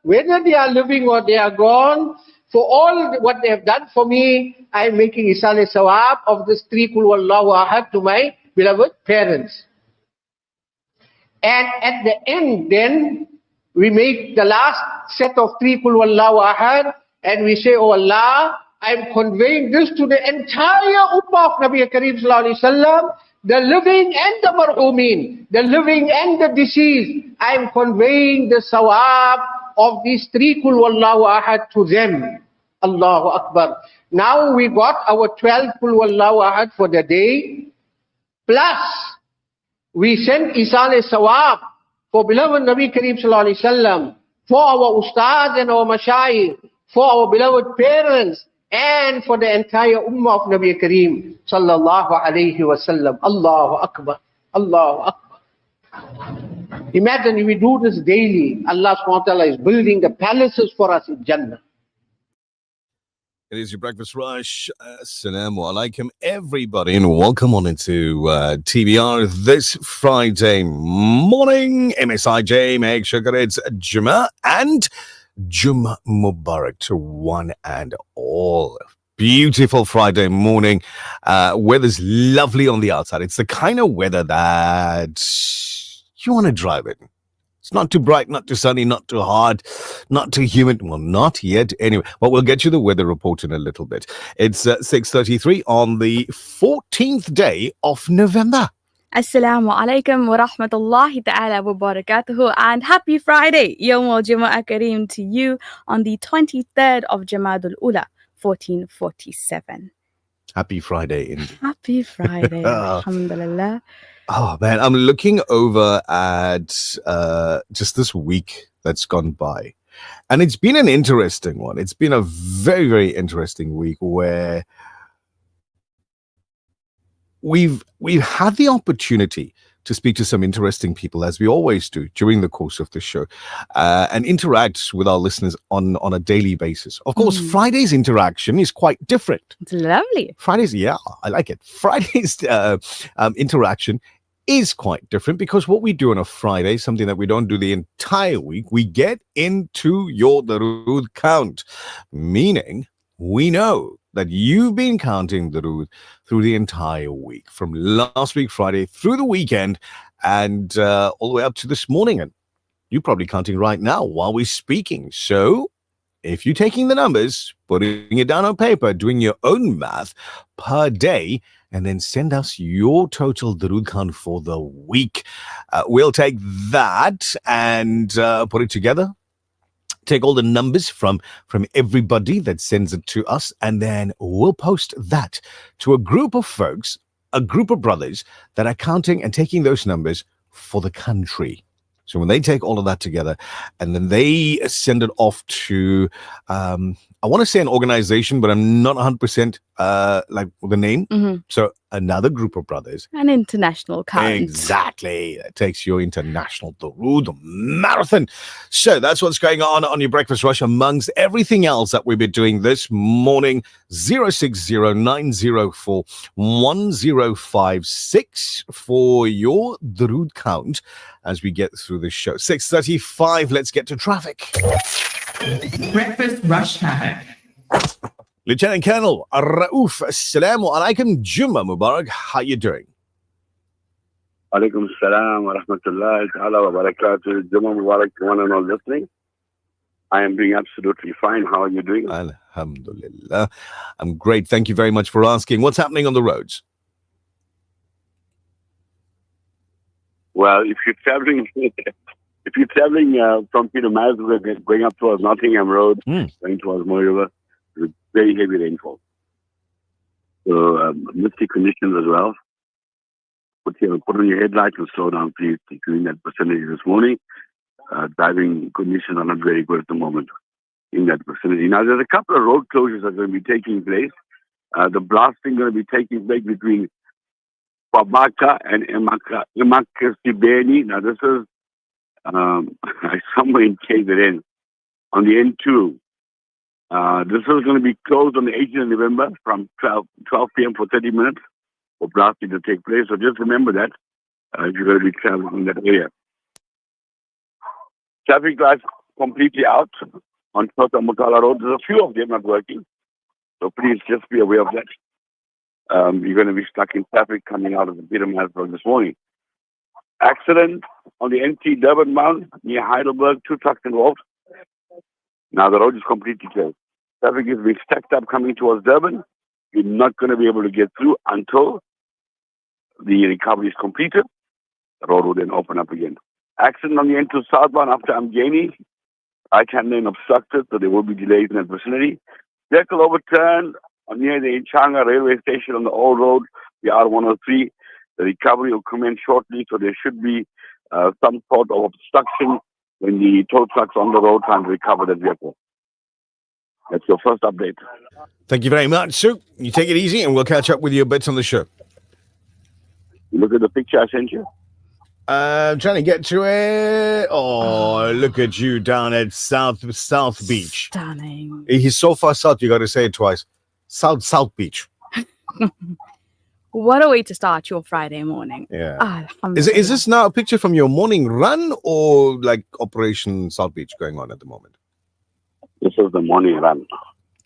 whether they are living or they are gone, for all what they have done for me, I am making Isal Sawab of this 3 Qul Wallahu Ahad to my beloved parents. And at the end, then, we make the last set of 3 Qul Wallahu Ahad, and we say, Oh Allah, I am conveying this to the entire Ummah of Nabi Kareem Sallallahu Alaihi Wasallam, the living and the marhumeen, the living and the deceased. I am conveying the sawab of these 3 Qul Wallahu Ahad to them. Allahu Akbar. Now we got our 12 Qul Wallahu Ahad for the day, plus we send Isal Sawab for beloved Nabi Kareem Sallallahu Alaihi Wasallam, for our ustad and our mashayikh, for our beloved parents, and for the entire ummah of Nabi Kareem Sallallahu Alaihi Wasallam. Allahu Akbar. Allahu Akbar. Imagine if we do this daily, Allah subhanahu wa ta'ala is building the palaces for us in Jannah. It is your breakfast rush. Assalamu alaikum, everybody, and welcome on into TBR this Friday morning. MSIJ, make sure it's Jummah and Jummah Mubarak to one and all. Beautiful Friday morning. Weather's lovely on the outside. It's the kind of weather that you want to drive in. It's not too bright, not too sunny, not too hot, not too humid. Well, not yet anyway. But we'll get you the weather report in a little bit. It's 6:33 on the 14th day of November. Assalamu alaikum wa rahmatullahi ta'ala wa barakatuhu, and happy Friday, Yawm al-Jumu'ah Kareem to you on the 23rd of Jamadul Ula, 1447. Happy Friday indeed. Happy Friday, alhamdulillah. Oh man, I'm looking over at just this week that's gone by, and it's been an interesting one. It's been a very, very interesting week where we've had the opportunity to speak to some interesting people, as we always do during the course of the show, and interact with our listeners on a daily basis. Of course, Friday's interaction is quite different. It's lovely. Friday's, yeah, I like it. Friday's interaction is quite different, because what we do on a Friday, something that we don't do the entire week, we get into your Darood count, meaning we know that you've been counting Darood through the entire week, from last week Friday through the weekend, and all the way up to this morning, and you're probably counting right now while we're speaking. So if you're taking the numbers, putting it down on paper, doing your own math per day, and then send us your total Darood count for the week. We'll take that and put it together. Take all the numbers from everybody that sends it to us, and then we'll post that to a group of folks, a group of brothers that are counting and taking those numbers for the country. So when they take all of that together and then they send it off to, I want to say an organization, but I'm not 100% like the name. So another group of brothers. An international count. Exactly. That takes your international Darood marathon. So that's what's going on your breakfast rush, amongst everything else that we've been doing this morning. 0609041056 for your Darood count as we get through the show. 6:35. Let's get to traffic. Breakfast rush time. Lieutenant Colonel Raouf, Assalamu alaikum, Jummah Mubarak. How you doing? Alaikum salam wa rahmatullahi ta'ala wa barakatuh. Jummah Mubarak to one and all listening. I am doing absolutely fine. How are you doing? Alhamdulillah. I'm great. Thank you very much for asking. What's happening on the roads? Well, if you're traveling from Peter Mansfield going up towards Nottingham Road, going towards Moy River, with very heavy rainfall. So misty conditions as well. Put on your headlights and slow down, please. If you're in that vicinity this morning, driving conditions are not very good at the moment in that vicinity. Now, there's a couple of road closures that are going to be taking place. The blasting going to be taking place between Pabaka and Emakasibeni. Now, this is somewhere in KZN on the N2. This is going to be closed on the 18th of November from 12 p.m. for 30 minutes for blasting to take place. So just remember that if you're going to be traveling in that area. Traffic lights completely out on South Mutala Road. There's a few of them not working. So please just be aware of that. You're going to be stuck in traffic coming out of the Pietermaritzburg this morning. Accident on the NT Durban Mount near Heidelberg, 2 trucks involved. Now the road is completely closed. Traffic is being stacked up coming towards Durban. You're not going to be able to get through until the recovery is completed. The road will then open up again. Accident on the N2 southbound after Amgeni. Right-hand lane obstructed, so there will be delays in that vicinity. Vehicle overturned near the Inchanga railway station on the old road, the R103. The recovery will commence shortly, so there should be some sort of obstruction when the tow truck's on the road trying to recover that vehicle. That's your first update. Thank you very much, Sue. You take it easy, and we'll catch up with you a bit on the show. Look at the picture I sent you. I'm trying to get to it. Oh, look at you down at South Beach. Stunning. He's so far south, you got to say it twice. South Beach. What a way to start your Friday morning. Yeah. Is this now a picture from your morning run or like Operation South Beach going on at the moment? This is the morning run.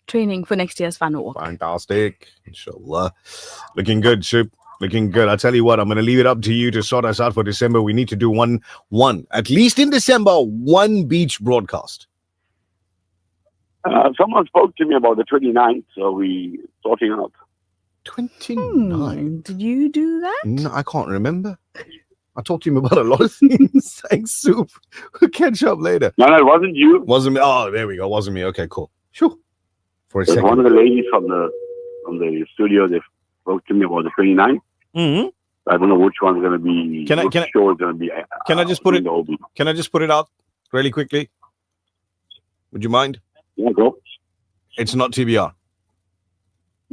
Training for next year's Fun Walk. Fantastic. Inshallah. Looking good, Soup. Looking good. I'll tell you what, I'm going to leave it up to you to sort us out for December. We need to do one, at least in December, one beach broadcast. Someone spoke to me about the 29th, so we sorting out. 29? Did you do that? No, I can't remember. I talked to him about a lot of things. Thanks, Soup. We'll catch up later. No, it wasn't you. Wasn't me. Oh, there we go. Wasn't me. Okay, cool. Sure. For a There's second. one of the ladies from the studio, they spoke to me about the 29th. Mm-hmm. I don't know which one's going to be. Can I just put it out really quickly? Would you mind? Yeah, go. It's not TBR.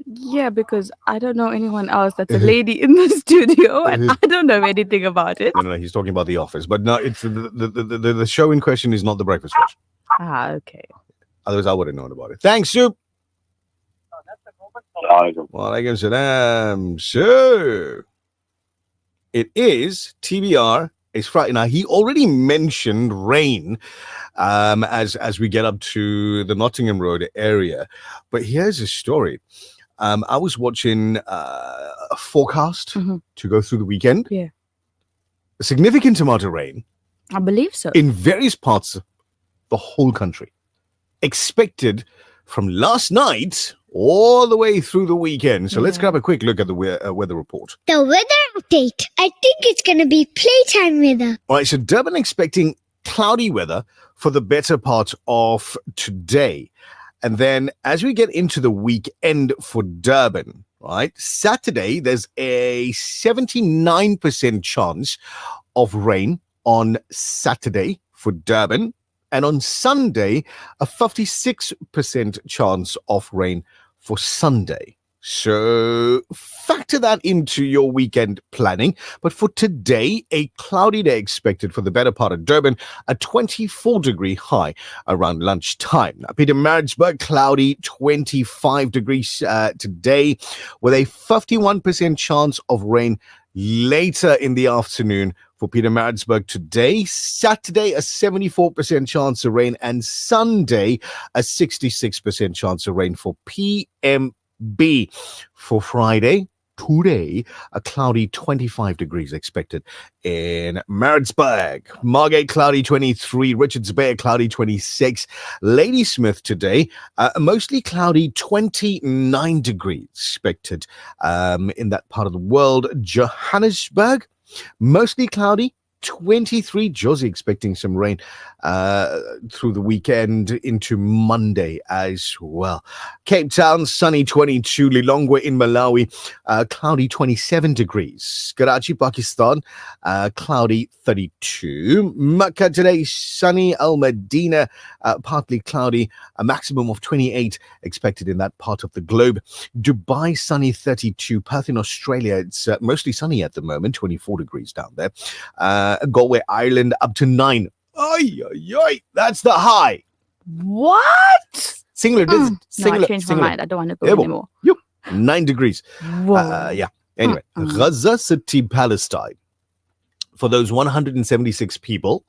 Yeah, because I don't know anyone else that's a lady in the studio, and I don't know anything about it. No, he's talking about The Office. But no, it's the show in question is not The Breakfast Rush. Ah, okay. Otherwise, I would have known about it. Thanks, Soup. Walaikum salam. So, it is TBR. It's Friday. Now, he already mentioned rain as we get up to the Nottingham Road area. But here's a story. I was watching a forecast to go through the weekend. Yeah. A significant amount of rain. I believe so. In various parts of the whole country. Expected from last night all the way through the weekend. So let's grab a quick look at the weather report. The weather update. I think it's going to be playtime weather. All right, so Durban expecting cloudy weather for the better part of today. And then as we get into the weekend for Durban, right, Saturday, there's a 79% chance of rain on Saturday for Durban. And on Sunday, a 56% chance of rain for Sunday. So factor that into your weekend planning. But for today, a cloudy day expected for the better part of Durban, a 24-degree high around lunchtime. Now, Pietermaritzburg, cloudy, 25 degrees today, with a 51% chance of rain later in the afternoon for Pietermaritzburg today. Saturday, a 74% chance of rain, and Sunday, a 66% chance of rain for PMB. For Friday, today, a cloudy 25 degrees expected in Maritzburg. Margate, cloudy 23. Richards Bay, cloudy 26. Ladysmith today, mostly cloudy 29 degrees expected in that part of the world. Johannesburg, mostly cloudy 23. Josie expecting some rain through the weekend into Monday as well. Cape Town, sunny 22. Lilongwe in Malawi, cloudy 27 degrees. Karachi, Pakistan, cloudy 32. Makkah today, sunny. Al Madina, partly cloudy. A maximum of 28 expected in that part of the globe. Dubai, sunny 32. Perth in Australia, it's mostly sunny at the moment, 24 degrees down there. Galway Island up to 9. That's the high. What? Singular. No, I changed my mind. I don't want to go anymore. 9 degrees. Whoa. Anyway, Gaza City, Palestine. For those 176 people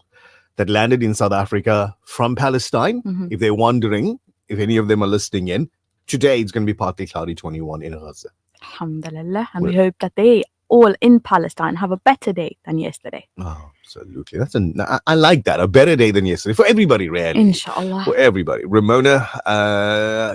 that landed in South Africa from Palestine. If they're wondering, if any of them are listening in, today it's going to be partly cloudy, 21 in Gaza. Alhamdulillah. And we hope that they all in Palestine have a better day than yesterday. Oh, absolutely. I like that. A better day than yesterday for everybody, really. Inshallah. For everybody. Ramona,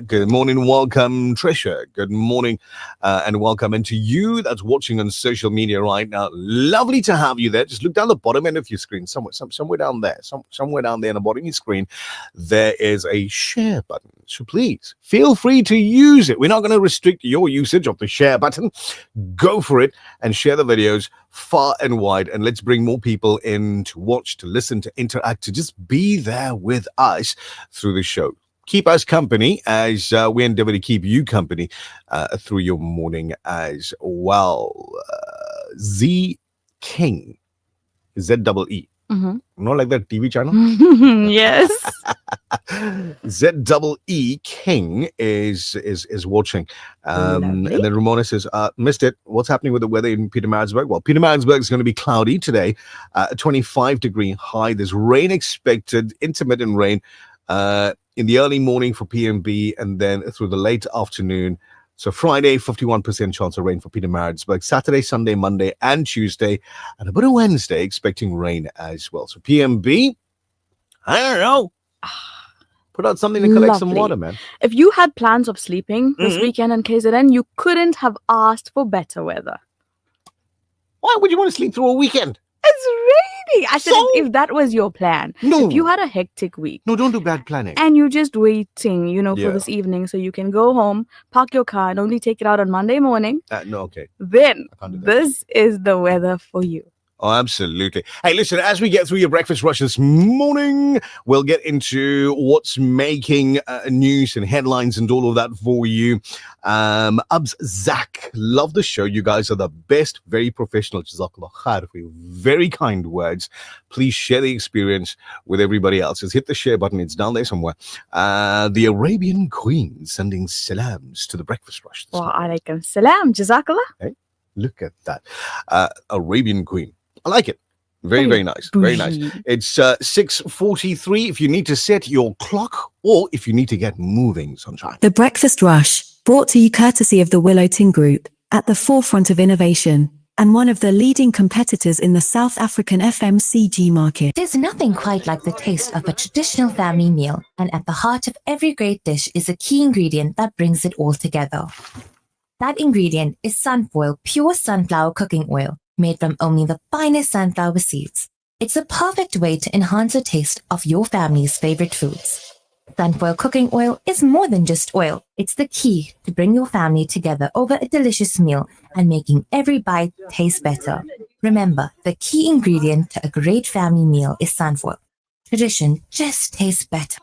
good morning. Welcome. Trisha, good morning and welcome. And to you that's watching on social media right now, lovely to have you there. Just look down the bottom end of your screen, somewhere down there, somewhere down there on the bottom of your screen, there is a share button. So please feel free to use it. We're not going to restrict your usage of the share button. Go for it and share the videos far and wide, and let's bring more people in to watch, to listen, to interact, to just be there with us through the show. Keep us company as we endeavor to keep you company through your morning as well. Z King, Z-double-E. Not like that TV channel. Yes. Z-double-E King is watching. And then Ramona says, missed it. What's happening with the weather in Pietermaritzburg? Well, Pietermaritzburg is going to be cloudy today, 25-degree high. There's rain expected, intermittent rain in the early morning for PMB and then through the late afternoon. So Friday, 51% chance of rain for Pietermaritzburg. Saturday, Sunday, Monday, and Tuesday. And a bit of Wednesday, expecting rain as well. So PMB, I don't know. Put out something to collect some water, man. If you had plans of sleeping this weekend in KZN, you couldn't have asked for better weather. Why would you want to sleep through a weekend? It's raining. I said, if that was your plan, if you had a hectic week. No, don't do bad planning. And you're just waiting, for this evening so you can go home, park your car, and only take it out on Monday morning. No, okay. Then this is the weather for you. Oh, absolutely. Hey, listen, as we get through your breakfast rush this morning, we'll get into what's making news and headlines and all of that for you. Abs Zach, love the show. You guys are the best, very professional. Jazakallah khair for your very kind words. Please share the experience with everybody else. Just hit the share button. It's down there somewhere. The Arabian Queen sending salams to the breakfast rush. Wa alaikum salam. Jazakallah. Hey, look at that. Arabian Queen. I like it. Very, very nice. Very nice. It's 6:43 if you need to set your clock or if you need to get moving, sunshine. The Breakfast Rush, brought to you courtesy of the Willow Tin Group, at the forefront of innovation and one of the leading competitors in the South African FMCG market. There's nothing quite like the taste of a traditional family meal, and at the heart of every great dish is a key ingredient that brings it all together. That ingredient is Sunfoil pure sunflower cooking oil, made from only the finest sunflower seeds. It's a perfect way to enhance the taste of your family's favorite foods. Sunfoil cooking oil is more than just oil. It's the key to bring your family together over a delicious meal and making every bite taste better. Remember, the key ingredient to a great family meal is Sunfoil. Tradition just tastes better.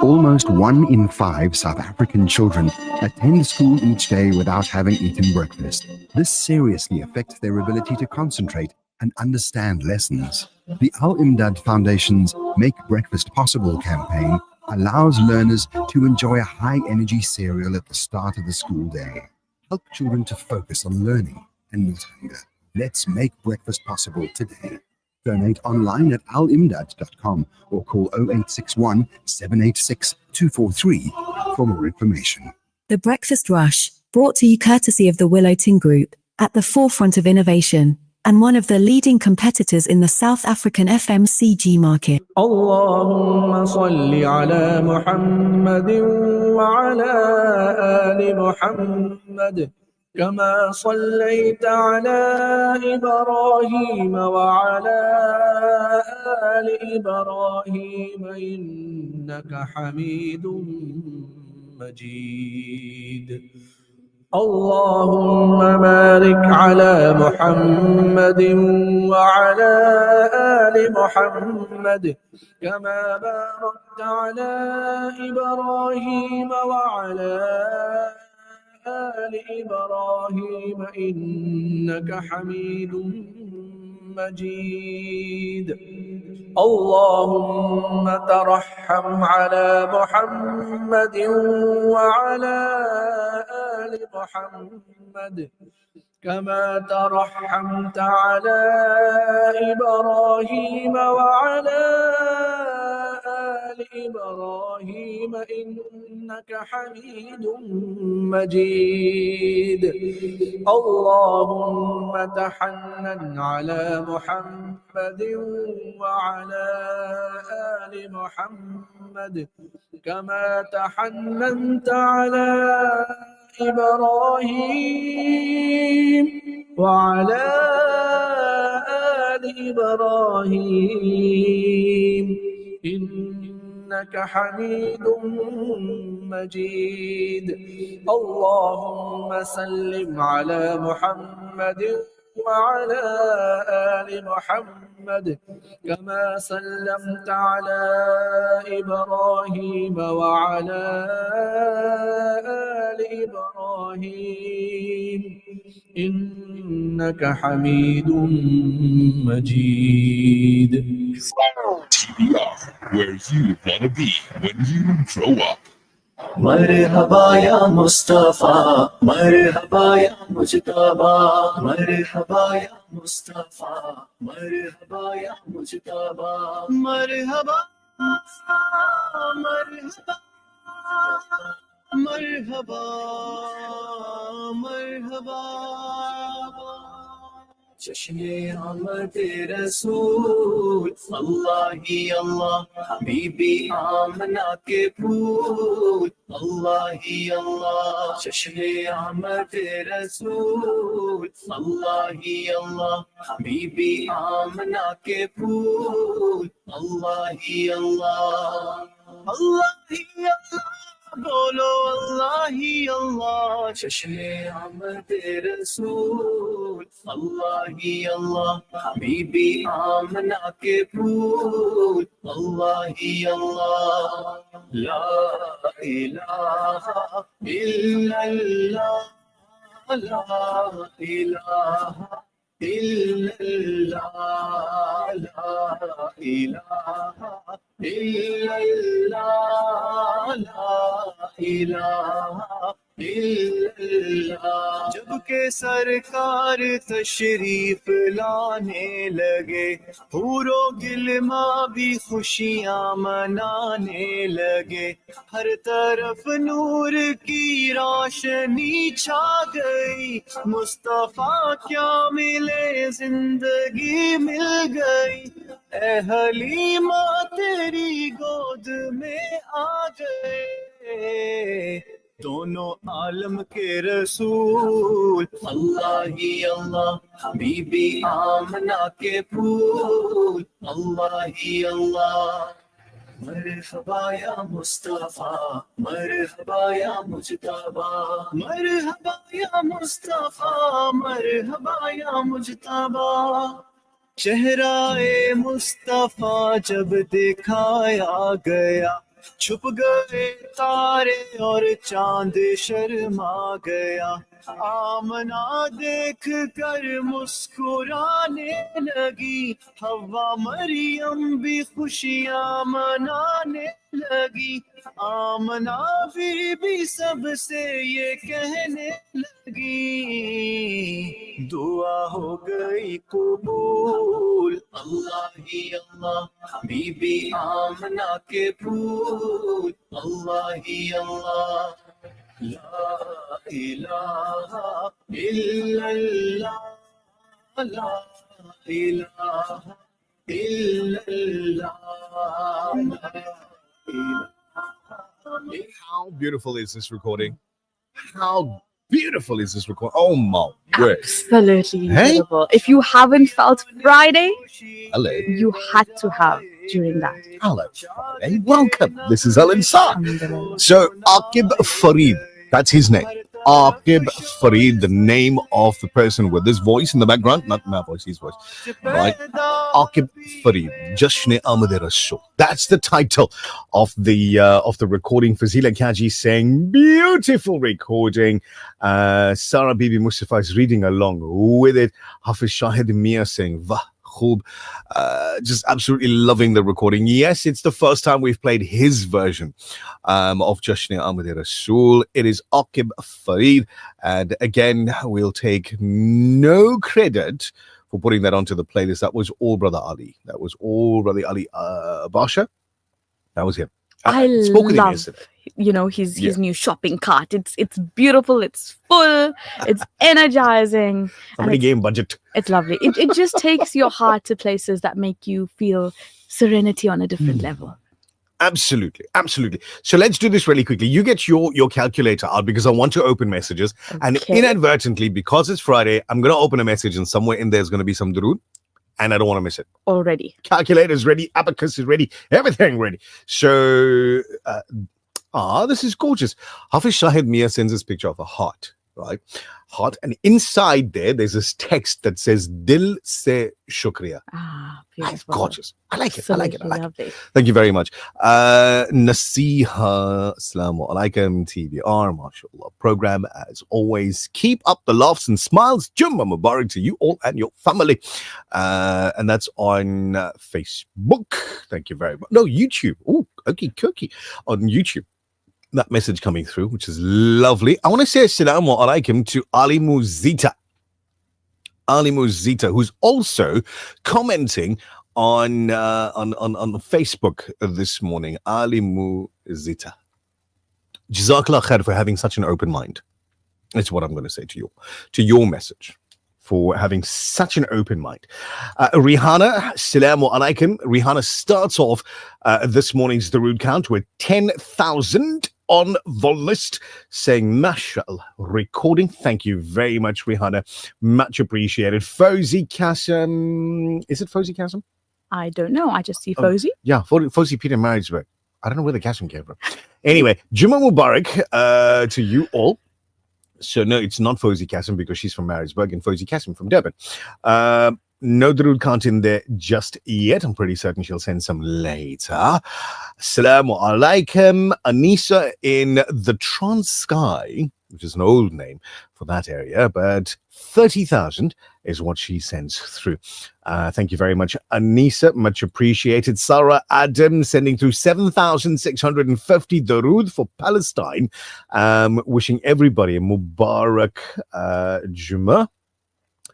Almost 1 in 5 South African children attend school each day without having eaten breakfast. This seriously affects their ability to concentrate and understand lessons. The Al Imdad Foundation's Make Breakfast Possible campaign allows learners to enjoy a high-energy cereal at the start of the school day. Help children to focus on learning and not hunger. Let's make breakfast possible today. Donate online at alimdad.com or call 0861 786 243 for more information. The Breakfast Rush, brought to you courtesy of the Willow Tin Group, at the forefront of innovation and one of the leading competitors in the South African FMCG market. Allahumma salli ala Muhammadin wa ala ali Muhammad. كما صليت على إبراهيم وعلى آل إبراهيم إنك حميد مجيد اللهم بارك على محمد وعلى آل محمد كما باركت على إبراهيم وعلى آل إبراهيم إنك حميد مجيد اللهم ترحم على محمد وعلى آل محمد كما ترحمت على إبراهيم وعلى آل إبراهيم إنك حميد مجيد اللهم تحنن على محمد وعلى آل محمد كما تحننت على إبراهيم وعلى آل إبراهيم إنك حميد مجيد اللهم سلم على محمد وعلى آل محمد كما سلمت على إبراهيم وعلى آل إبراهيم إنك حميد مجيد. TBR, where you wanna be when you grow up. مرحبا یا مصطفیٰ مرحبا یا مجتبی مرحبا یا مصطفیٰ مرحبا یا مجتبی مرحبا مرحبا مرحبا مرحبا جشن آمد رسول اللہ ہی اللہ حبیبی آمنہ کے پھول اللہ ہی اللہ جشن آمد رسول اللہ ہی اللہ حبیبی آمنہ کے پھول اللہ ہی اللہ اللہ ہی اللہ بولو اللہ ہی اللہ جشن آمد رسول اللہ ہی اللہ حبیبی آمنہ کے پھول اللہ ہی اللہ لا الہ الا اللہ لا الہ الا اللہ لا الہ الا اللہ لا الہ الا اللہ جب کہ سرکار تشریف لانے لگے حور و گلما بھی خوشیاں منانے لگے ہر طرف نور کی روشنی چھا گئی مصطفیٰ کیا ملے زندگی مل گئی اے حلیمہ تیری گود میں آ گئے دونوں عالم کے رسول اللہ ہی اللہ حبیبی آمنہ کے پھول اللہ ہی اللہ مرحبا یا مصطفیٰ مرحبا یا مجتبی مرحبا یا مصطفیٰ مرحبا یا مجتبی چہرہ مصطفیٰ جب دکھایا گیا چھپ گئے تارے اور چاند شرما گیا آمنہ دیکھ کر مسکرانے لگی حوا مریم بھی خوشیاں منانے لگی آمنہ بی سب سے یہ کہنے لگی دعا ہو گئی قبول اللہ ہی اللہ حبیبی آمنہ کے پھول اللہ ہی اللہ لا الہ الا اللہ لا الہ الا اللہ How beautiful is this recording? How beautiful is this recording? Oh my word. Absolutely Hey? beautiful. If you haven't felt Friday, Hello. you had to have during that. Hello. Friday. Welcome. This is Al Insan. So, Aqib Farid, that's his name. Aqib Farid, the name of the person with this voice in the background, not my voice, his voice, right? Aqib Farid, Jashn Ahmad Rasul. That's the title of the recording. Fazila Kaji saying, beautiful recording. Sarah Bibi Mustafa is reading along with it. Hafiz Shahid Mia saying, Vah, Khub. Just absolutely loving the recording. Yes, it's the first time we've played his version of Jashn Amad Rasool. It is Aqib Farid. And again, we'll take no credit for putting that onto the playlist. That was all Brother Ali. That was all Brother Ali Basha. That was him. I spoke with him love, yesterday. his new shopping cart. It's beautiful. It's full. It's energizing. Somebody gave him budget. It's lovely. It just takes your heart to places that make you feel serenity on a different level. Absolutely. So let's do this really quickly. You get your calculator out because I want to open messages. And inadvertently, because it's Friday, I'm going to open a message and somewhere in there is going to be some durood. And I don't want to miss it. Already. Calculator's ready. Abacus is ready. Everything ready. So, this is gorgeous. Hafiz Shahid Mia sends this picture of a heart, right? Heart. And inside there's this text that says, Dil se shukriya. That's gorgeous. I like it. Lovely. Thank you very much. Nasiha, Assalamu alaikum, TBR, mashallah. Program, as always, keep up the laughs and smiles. Jummah Mubarak to you all and your family. And that's on Facebook. Thank you very much. No, YouTube. Oh, cookie. On YouTube. That message coming through, which is lovely. I want to say assalamu alaikum to Ali Muzita. Ali Muzita, who's also commenting on Facebook this morning. Ali Muzita. Jazakallah khair for having such an open mind. That's what I'm going to say to your message, for having such an open mind. Rihanna, assalamu alaikum. Rihanna starts off this morning's Darood count with 10,000 on the list, saying mashallah, recording. Thank you very much, Rihanna. Much appreciated. Fawzi Qasim. Is it Fawzi Qasim? I don't know. I just see Fawzi. Yeah, Fawzi Peter Marriageburg. I don't know where the Qasim came from. Anyway, Jummah Mubarak to you all. So no, it's not Fawzi Qasim because she's from Maritzburg and Fawzi Qasim from Durban. No Darood count in there just yet. I'm pretty certain she'll send some later. Assalamu alaikum. Anisa in the Transkei, which is an old name for that area, but 30,000 is what she sends through. Thank you very much, Anisa. Much appreciated. Sarah Adam sending through 7,650 Darood for Palestine. Wishing everybody a Mubarak Jummah.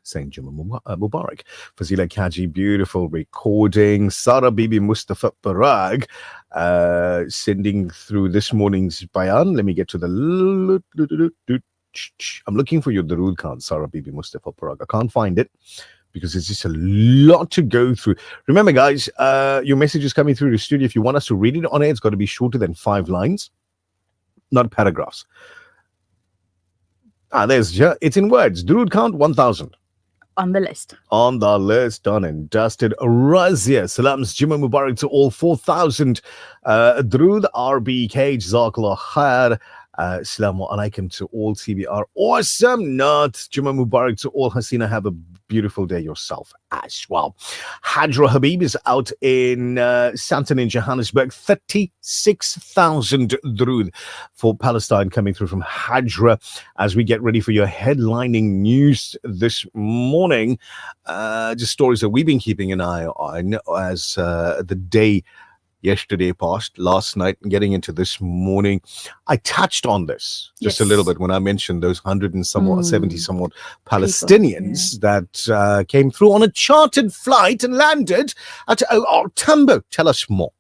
Saying Jummah Mubarak. Fazila Kaji, beautiful recording. Sarah Bibi Mustafa Parag sending through this morning's bayan. Let me get to the... I'm looking for your Darood count, Sarah Bibi Mustafa Parag. I can't find it because it's just a lot to go through. Remember, guys, your message is coming through the studio. If you want us to read it on air, it's got to be shorter than 5 lines, not paragraphs. It's in words. Darood count 1,000. On the list. On the list, done and dusted. Razia, salams, Jummah Mubarak to all 4,000. Darood RBK, Jazakallah khair. Assalamu alaikum to all TBR. Awesome. Not Jummah Mubarak to all. Hasina, have a beautiful day yourself as well. Hajra Habib is out in Santon in Johannesburg. 36,000 Darood for Palestine coming through from Hajra as we get ready for your headlining news this morning. Just stories that we've been keeping an eye on as the day yesterday passed, last night, and getting into this morning. I touched on this just a little bit when I mentioned those 100 and somewhat, 70 somewhat Palestinians that came through on a chartered flight and landed at Tambo. Tell us more.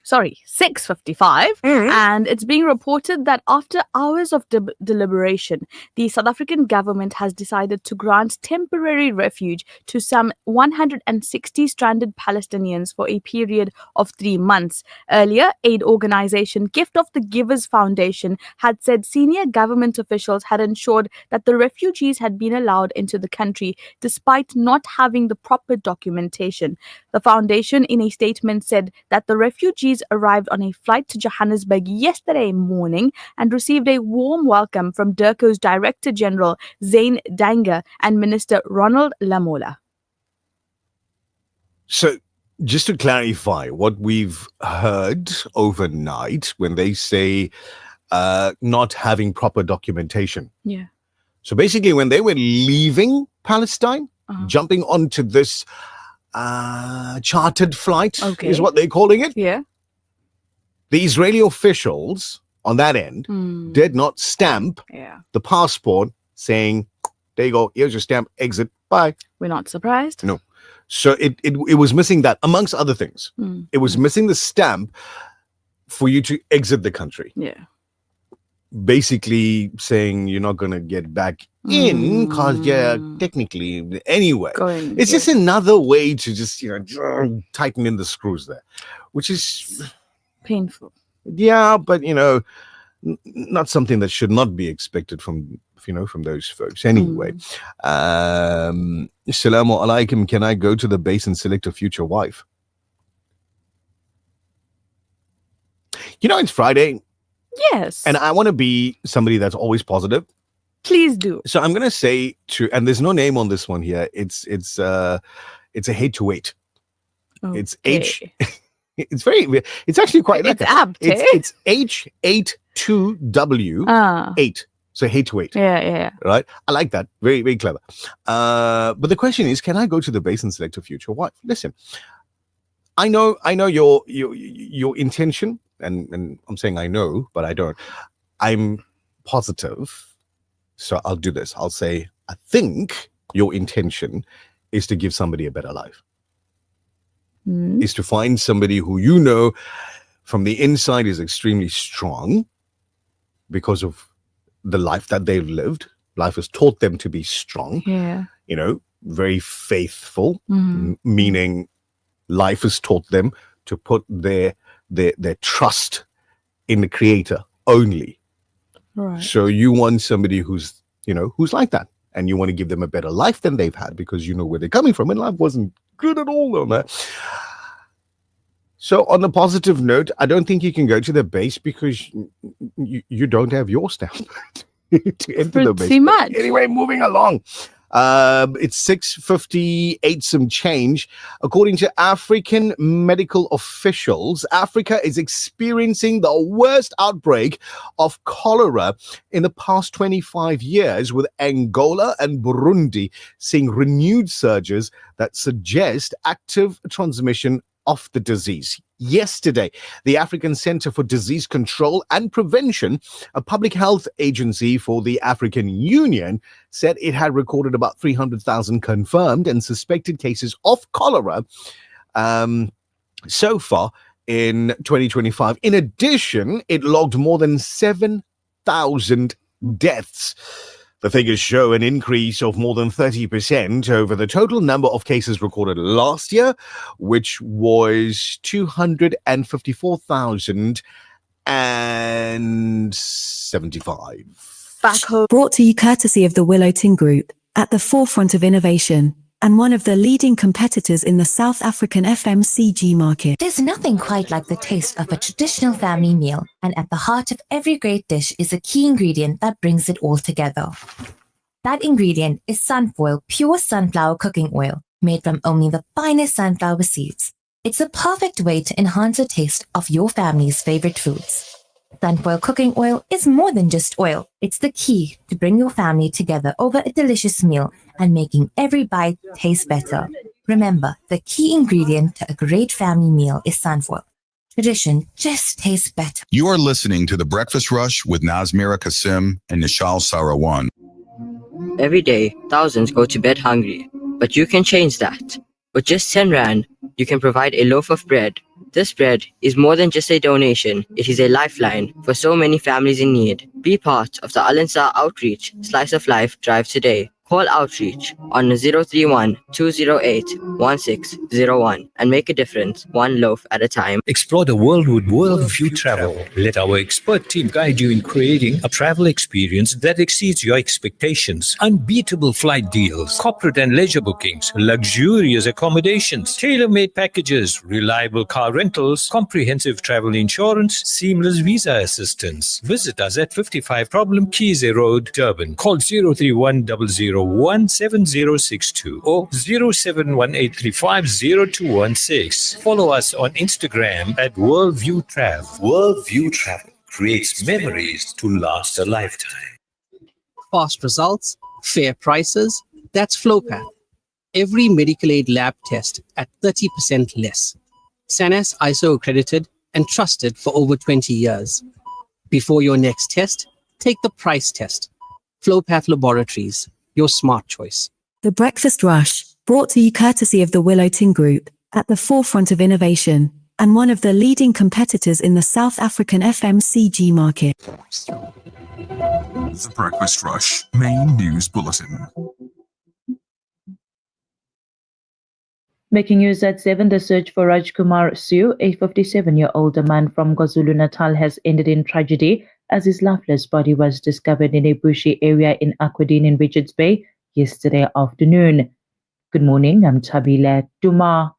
6:55, and it's being reported that after hours of deliberation, the South African government has decided to grant temporary refuge to some 160 stranded Palestinians for a period of 3 months. Earlier, aid organization Gift of the Givers Foundation had said senior government officials had ensured that the refugees had been allowed into the country despite not having the proper documentation. The foundation, in a statement, said that the refugees arrived on a flight to Johannesburg yesterday morning and received a warm welcome from DIRCO's Director General Zane Danger and Minister Ronald Lamola. So, just to clarify what we've heard overnight when they say not having proper documentation. Yeah. So basically, when they were leaving Palestine, jumping onto this chartered flight, Okay. is what they're calling it. Yeah. The Israeli officials on that end did not stamp Yeah. the passport saying, there you go, here's your stamp, exit, bye. We're not surprised. No. So it was missing that, amongst other things. It was missing the stamp for you to exit the country. Yeah. Basically saying you're not going to get back in because technically anyway. It's just another way to just, tighten in the screws there, which is painful. Yeah, but, not something that should not be expected from those folks anyway. Assalamu alaikum. Can I go to the base and select a future wife? It's Friday. Yes. And I want to be somebody that's always positive. Please do. So I'm going to say and there's no name on this one here. It's a hate to wait. Okay. It's it's actually quite It's lekker. apt, It's H82W 8. So hate to wait. Yeah. Right? I like that. Very, very clever. But the question is, can I go to the base and select a future wife? Listen, I know your intention, and I'm saying I know, but I don't. I'm positive. So I'll do this. I'll say, I think your intention is to give somebody a better life. Is to find somebody who from the inside is extremely strong because of the life that they've lived. Life has taught them to be strong. Yeah. Very faithful, meaning life has taught them to put their trust in the Creator only. Right. So you want somebody who's like that, and you want to give them a better life than they've had because you know where they're coming from, and life wasn't good at all on that. So on a positive note, I don't think you can go to the base because you don't have your stamp to enter the base. Pretty much. Anyway, moving along. It's 6:58 some change. According to African medical officials, Africa is experiencing the worst outbreak of cholera in the past 25 years, with Angola and Burundi seeing renewed surges that suggest active transmission of the disease. Yesterday, the African Center for Disease Control and Prevention, a public health agency for the African Union, said it had recorded about 300,000 confirmed and suspected cases of cholera so far in 2025. In addition, it logged more than 7,000 deaths. The figures show an increase of more than 30% over the total number of cases recorded last year, which was 254,075. Back home. Brought to you courtesy of the Willow Tin Group, at the forefront of innovation, and one of the leading competitors in the South African FMCG market. There's nothing quite like the taste of a traditional family meal, and at the heart of every great dish is a key ingredient that brings it all together. That ingredient is Sunfoil Pure Sunflower Cooking Oil, made from only the finest sunflower seeds. It's a perfect way to enhance the taste of your family's favorite foods. Sunfoil Cooking Oil is more than just oil. It's the key to bring your family together over a delicious meal and making every bite taste better. Remember, the key ingredient to a great family meal is Sunfoil. Tradition just tastes better. You are listening to The Breakfast Rush with Nazmira Kasim and Nishal Sarawan. Every day, thousands go to bed hungry, but you can change that. With just 10 Rand, you can provide a loaf of bread. This bread is more than just a donation, it is a lifeline for so many families in need. Be part of the Al Ansar Outreach Slice of Life drive today. Call Outreach on 031-208-1601 and make a difference, one loaf at a time. Explore the world with Worldview Travel. Let our expert team guide you in creating a travel experience that exceeds your expectations. Unbeatable flight deals, corporate and leisure bookings, luxurious accommodations, tailor-made packages, reliable car rentals, comprehensive travel insurance, seamless visa assistance. Visit us at 55 Problem Keys Road, Durban. Call 031-001-7062 or 0718350216. Follow us on Instagram at Worldview Travel. Worldview Travel creates memories to last a lifetime. Fast results, fair prices, that's Flowpath. every medical aid lab test at 30% less. SANAS ISO accredited and trusted for over 20 years. Before your next test, take the price test. Flowpath Laboratories, your smart choice. The Breakfast Rush, brought to you courtesy of the Willow Tin Group, at the forefront of innovation, and one of the leading competitors in the South African FMCG market. The Breakfast Rush Main News Bulletin. Making news at 7, the search for Rajkumar Siu, a 57-year-old man from KwaZulu-Natal, has ended in tragedy as his lifeless body was discovered in a bushy area in Aquadene in Richards Bay yesterday afternoon. Good morning, I'm Tabila Duma.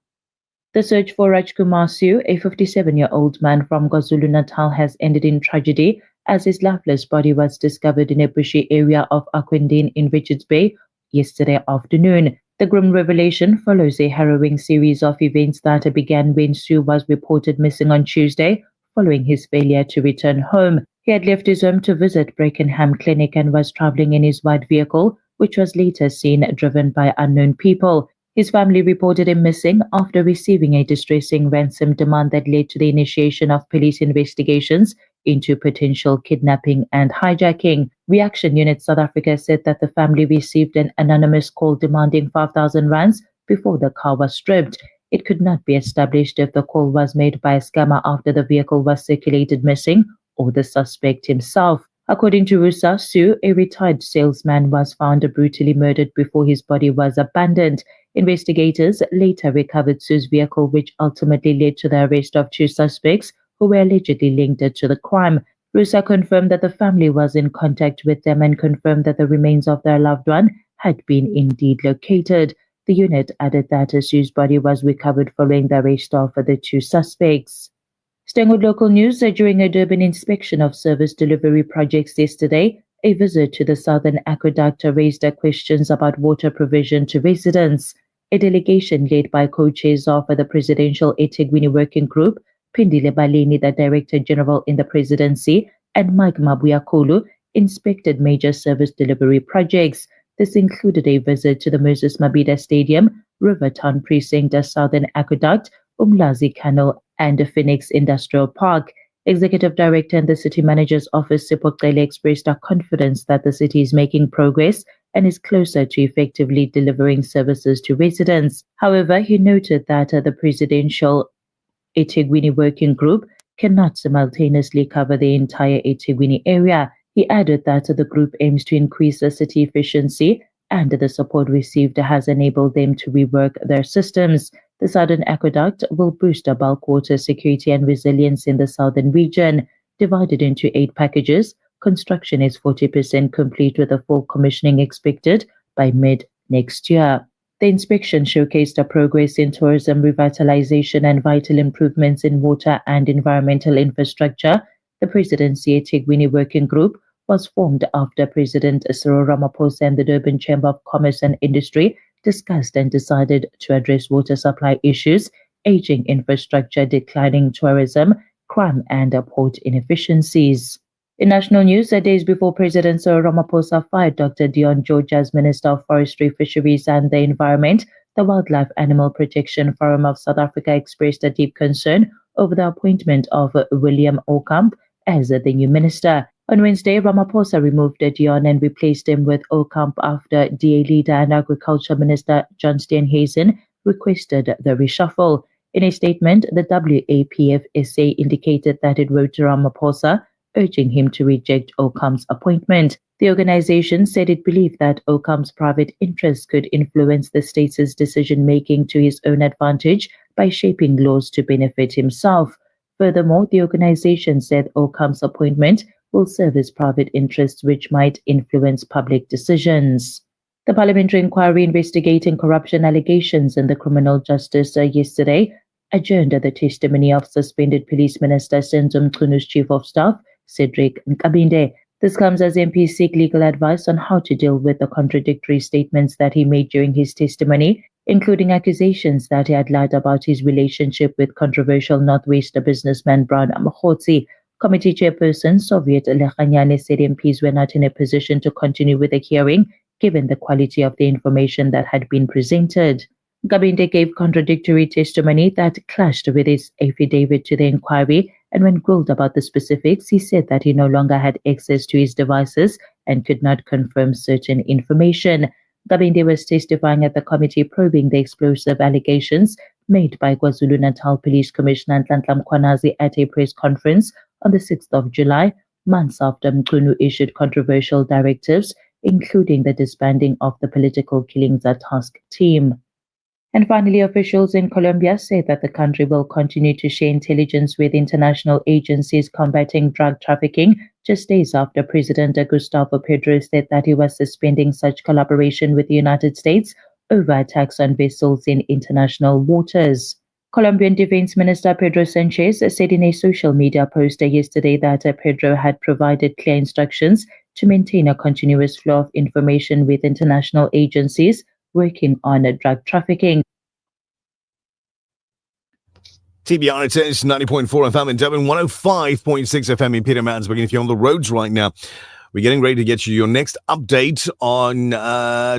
The search for Rajkumar Siu, a 57-year-old man from KwaZulu-Natal, has ended in tragedy as his lifeless body was discovered in a bushy area of Aquadene in Richards Bay yesterday afternoon. The grim revelation follows a harrowing series of events that began when Siu was reported missing on Tuesday following his failure to return home. He had left his home to visit Brakenham Clinic and was traveling in his white vehicle, which was later seen driven by unknown people. His family reported him missing after receiving a distressing ransom demand that led to the initiation of police investigations into potential kidnapping and hijacking. Reaction Unit South Africa said that the family received an anonymous call demanding 5,000 rands before the car was stripped. It could not be established if the call was made by a scammer after the vehicle was circulated missing or the suspect himself. According to Rusa, Siu, a retired salesman, was found brutally murdered before his body was abandoned. Investigators later recovered Siu's vehicle, which ultimately led to the arrest of 2 suspects who were allegedly linked to the crime. Rusa confirmed that the family was in contact with them and confirmed that the remains of their loved one had been indeed located. The unit added that Siu's body was recovered following the arrest of the 2 suspects. Staying with local news, during a Durban inspection of service delivery projects yesterday, a visit to the Southern Aqueduct raised questions about water provision to residents. A delegation led by co-chairs of the Presidential eThekwini Working Group, Phindile Baleni, the Director General in the Presidency, and Mike Mabuyakulu, inspected major service delivery projects. This included a visit to the Moses Mabhida Stadium, Rivertown Precinct, Southern Aqueduct, Umlazi Canal, and the Phoenix Industrial Park. Executive Director in the City Manager's Office, Sipho expressed our confidence that the city is making progress and is closer to effectively delivering services to residents. However, he noted that the Presidential eThekwini Working Group cannot simultaneously cover the entire eThekwini area. He added that the group aims to increase the city efficiency, and the support received has enabled them to rework their systems. The Southern Aqueduct will boost bulk water security and resilience in the southern region. Divided into 8 packages, construction is 40% complete with a full commissioning expected by mid-next year. The inspection showcased the progress in tourism revitalization and vital improvements in water and environmental infrastructure. The Presidency eThekwini Working Group was formed after President Cyril Ramaphosa and the Durban Chamber of Commerce and Industry discussed and decided to address water supply issues, aging infrastructure, declining tourism, crime, and port inefficiencies. In national news, days before President Cyril Ramaphosa fired Dr. Dion George as Minister of Forestry, Fisheries and the Environment, the Wildlife Animal Protection Forum of South Africa expressed a deep concern over the appointment of William Okamp as the new minister. On Wednesday, Ramaphosa removed Dion and replaced him with Okamp after DA leader and Agriculture Minister John Steenhuisen requested the reshuffle. In a statement, the WAPF-SA indicated that it wrote to Ramaphosa urging him to reject Okamp's appointment. The organization said it believed that Okamp's private interests could influence the state's decision-making to his own advantage by shaping laws to benefit himself. Furthermore, the organization said Okamp's appointment will serve his private interests, which might influence public decisions. The parliamentary inquiry investigating corruption allegations in the criminal justice yesterday adjourned the testimony of suspended Police Minister Senzo Mchunu Chief of Staff, Cedric Nkabinde. This comes as MPs seek legal advice on how to deal with the contradictory statements that he made during his testimony, including accusations that he had lied about his relationship with controversial Northwest businessman Brown Amakotsi. Committee chairperson Soviet Lekhanyane said MPs were not in a position to continue with the hearing given the quality of the information that had been presented. Gabinde gave contradictory testimony that clashed with his affidavit to the inquiry, and when grilled about the specifics, he said that he no longer had access to his devices and could not confirm certain information. Gabinde was testifying at the committee probing the explosive allegations made by KwaZulu-Natal Police Commissioner Nhlanhla Mkhwanazi at a press conference on the 6th of July, months after Mchunu issued controversial directives, including the disbanding of the Political Killings Task Team. And finally, officials in Colombia say that the country will continue to share intelligence with international agencies combating drug trafficking, just days after President Gustavo Petro said that he was suspending such collaboration with the United States over attacks on vessels in international waters. Colombian Defense Minister Pedro Sanchez said in a social media post yesterday that Pedro had provided clear instructions to maintain a continuous flow of information with international agencies working on drug trafficking. TBR, it is 90.4 FM in Devon, 105.6 FM in Peter Mansburg. And if you're on the roads right now, we're getting ready to get you your next update on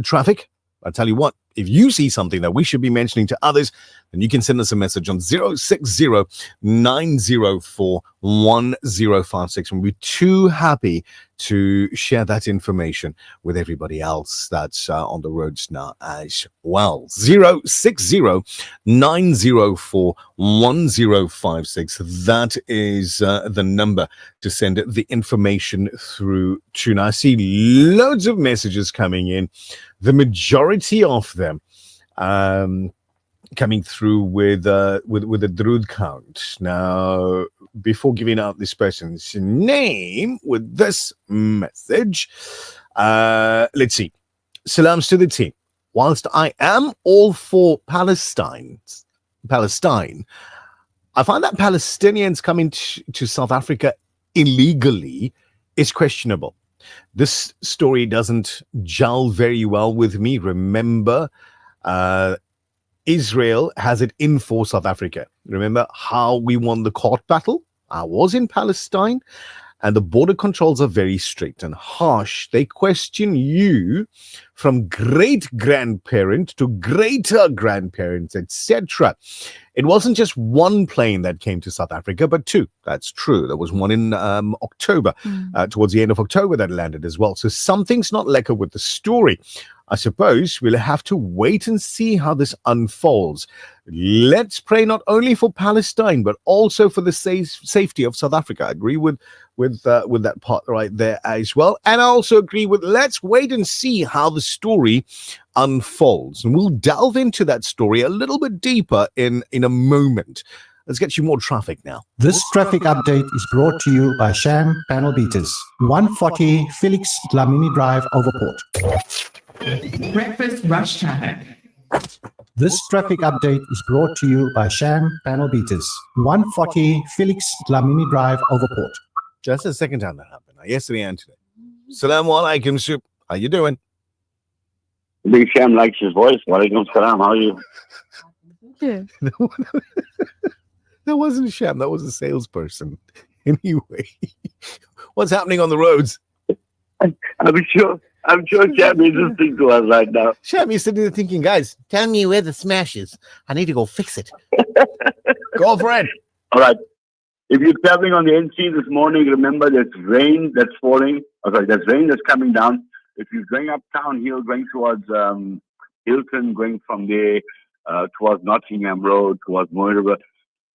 traffic. I'll tell you what, if you see something that we should be mentioning to others, then you can send us a message on 060-904-1056. We'll be too happy to share that information with everybody else that's on the roads now as well. 060-904-1056. That is the number to send the information through to. Now, I see loads of messages coming in. The majority of them coming through with a Druid count. Now, before giving out this person's name with this message, let's see. Salams to the team. Whilst I am all for Palestine, I find that Palestinians coming to South Africa illegally is questionable. This story doesn't gel very well with me. Remember, Israel has it in for South Africa. Remember how we won the court battle? I was in Palestine, and the border controls are very strict and harsh. They question you from great-grandparent to greater-grandparents, etc. It wasn't just one plane that came to South Africa, but two. That's true. There was one in October, towards the end of October, that landed as well. So something's not lekker with the story. I suppose we'll have to wait and see how this unfolds. Let's pray not only for Palestine, but also for the safety of South Africa. I agree with that part right there as well. And I also agree with let's wait and see how the story unfolds. And we'll delve into that story a little bit deeper in a moment. Let's get you more traffic now. This traffic update is brought to you by Sham Panel Beaters, 140 Felix Dlamini Drive, Overport. Breakfast rush traffic. This traffic update is brought to you by Sham Panel Beaters, 140 Felix Dlamini Drive, Overport. That's the second time that happened. Yesterday and today. Assalamu alaikum, Soup. How you doing? Big Sham likes his voice. Walaikum salam. How are you? Yeah. That wasn't Sham. That was a salesperson. Anyway, what's happening on the roads? I'm sure Sham is listening to us right now. Sham, you're sitting there thinking, guys, tell me where the smash is. I need to go fix it. Go for it. All right. If you're traveling on the NC this morning, remember there's rain that's falling. There's rain that's coming down. If you're going up Town Hill, going towards Hilton, going from there towards Nottingham Road, towards Moy River,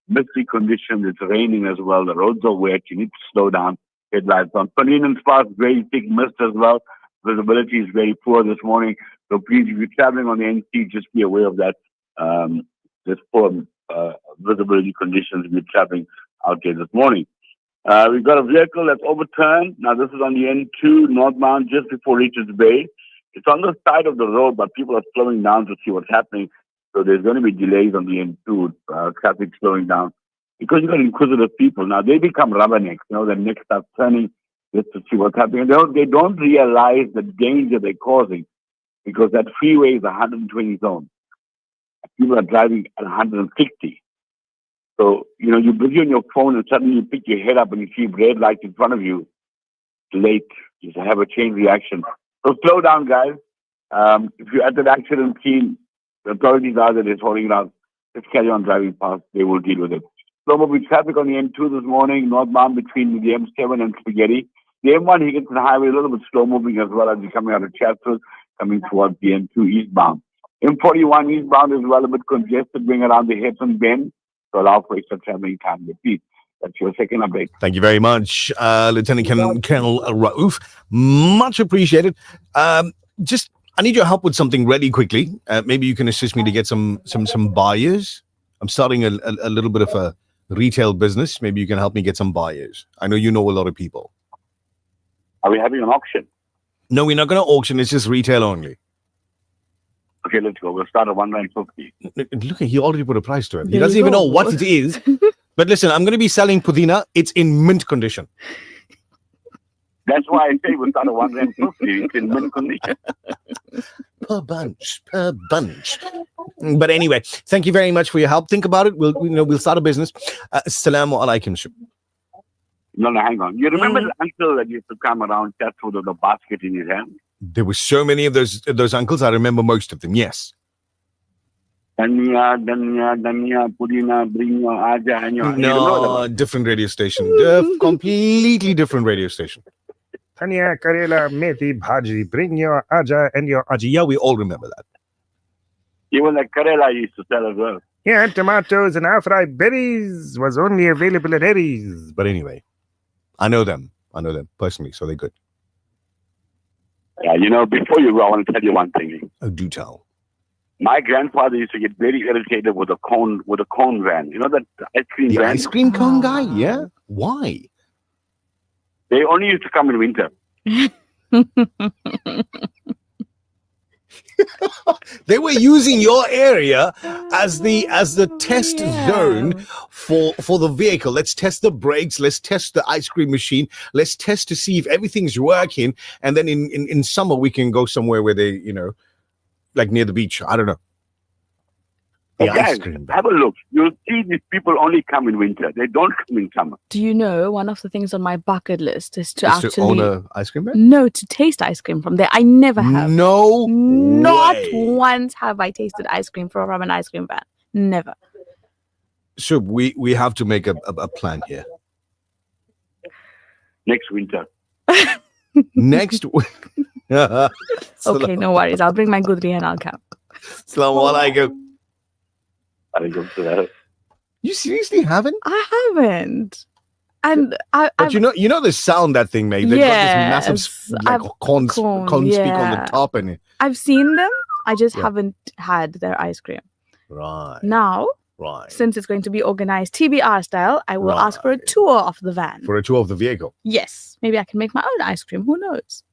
misty conditions. It's raining as well. The roads are wet. You need to slow down. Headlights on. Convenience Park, very thick mist as well. Visibility is very poor this morning. So please, if you're traveling on the NC, just be aware of that. This poor visibility conditions if you're traveling out there this morning. We've got a vehicle that's overturned. Now, this is on the N2 northbound just before Richards Bay. It's on the side of the road, but people are slowing down to see what's happening. So there's going to be delays on the N2, traffic slowing down. Because you've got inquisitive people. Now, they become rubbernecks. Their necks start turning just to see what's happening. They don't realize the danger they're causing because that freeway is 120 zone. People are driving at 160. So, you're busy on your phone and suddenly you pick your head up and you see red lights in front of you. Late. You have a chain reaction. So slow down, guys. If you're at that accident scene, the authorities are that it's holding it out. Just carry on driving past. They will deal with it. Slow-moving traffic on the M2 this morning, northbound between the M7 and Spaghetti. The M1 Higginson Highway, a little bit slow-moving as well as you're coming out of Chatsworth, coming towards the M2 eastbound. M41 eastbound is well a bit congested, going around the Hepburn Bend to allow for extra traveling time. Repeat. That's your second update. Thank you very much, Lieutenant Colonel Rauf. Much appreciated. I need your help with something really quickly. Maybe you can assist me to get some buyers. I'm starting a little bit of a retail business. Maybe you can help me get some buyers. I know you know a lot of people. Are we having an auction? No, we're not going to auction. It's just retail only. Okay, let's go. We'll start at 150. Look, he already put a price to it. He There doesn't you even go. know what it is. But listen, I'm going to be selling Pudina. It's in mint condition. That's why I say we'll start at 150. It's in mint condition. Per bunch. But anyway, thank you very much for your help. Think about it. We'll start a business. Assalamu alaikum. No, hang on. You remember the uncle that used to come around Chatsworth with a basket in his hand? There were so many of those uncles. I remember most of them. Yes. Dania, Pudina, bring your aja and your... No, different radio station. Completely different radio station. Tanya, Karela, Methi, Bhaji, bring your aja and your aji. Yeah, we all remember that. Even like Karela used to sell as well. Yeah, tomatoes and fried berries was only available at Harry's. But anyway, I know them personally, so they're good. Yeah, before you go, I want to tell you one thing. Oh, do tell. My grandfather used to get very irritated with a cone van. You know that ice cream van? Ice cream cone guy? Yeah. Why? They only used to come in winter. They were using your area as the test zone for the vehicle. Let's test the brakes. Let's test the ice cream machine. Let's test to see if everything's working. And then in summer we can go somewhere where they, like near the beach. I don't know. Guys, have a look. You'll see these people only come in winter. They don't come in summer. Do you know one of the things on my bucket list is to actually own a ice cream van? No, to taste ice cream from there. I never have. No, not way. once have I tasted ice cream from an ice cream van. Never. So we have to make a plan here. Next winter. Next week. Okay, no worries. I'll bring my gudri and I'll come. Assalamu alaikum. Alaikum. You seriously haven't? I haven't. And but you know the sound that thing made. They've got this massive corn stick on the top, and I've seen them. I just haven't had their ice cream. Right. Now, since it's going to be organized TBR style, I will ask for a tour of the van. For a tour of the vehicle. Yes. Maybe I can make my own ice cream. Who knows?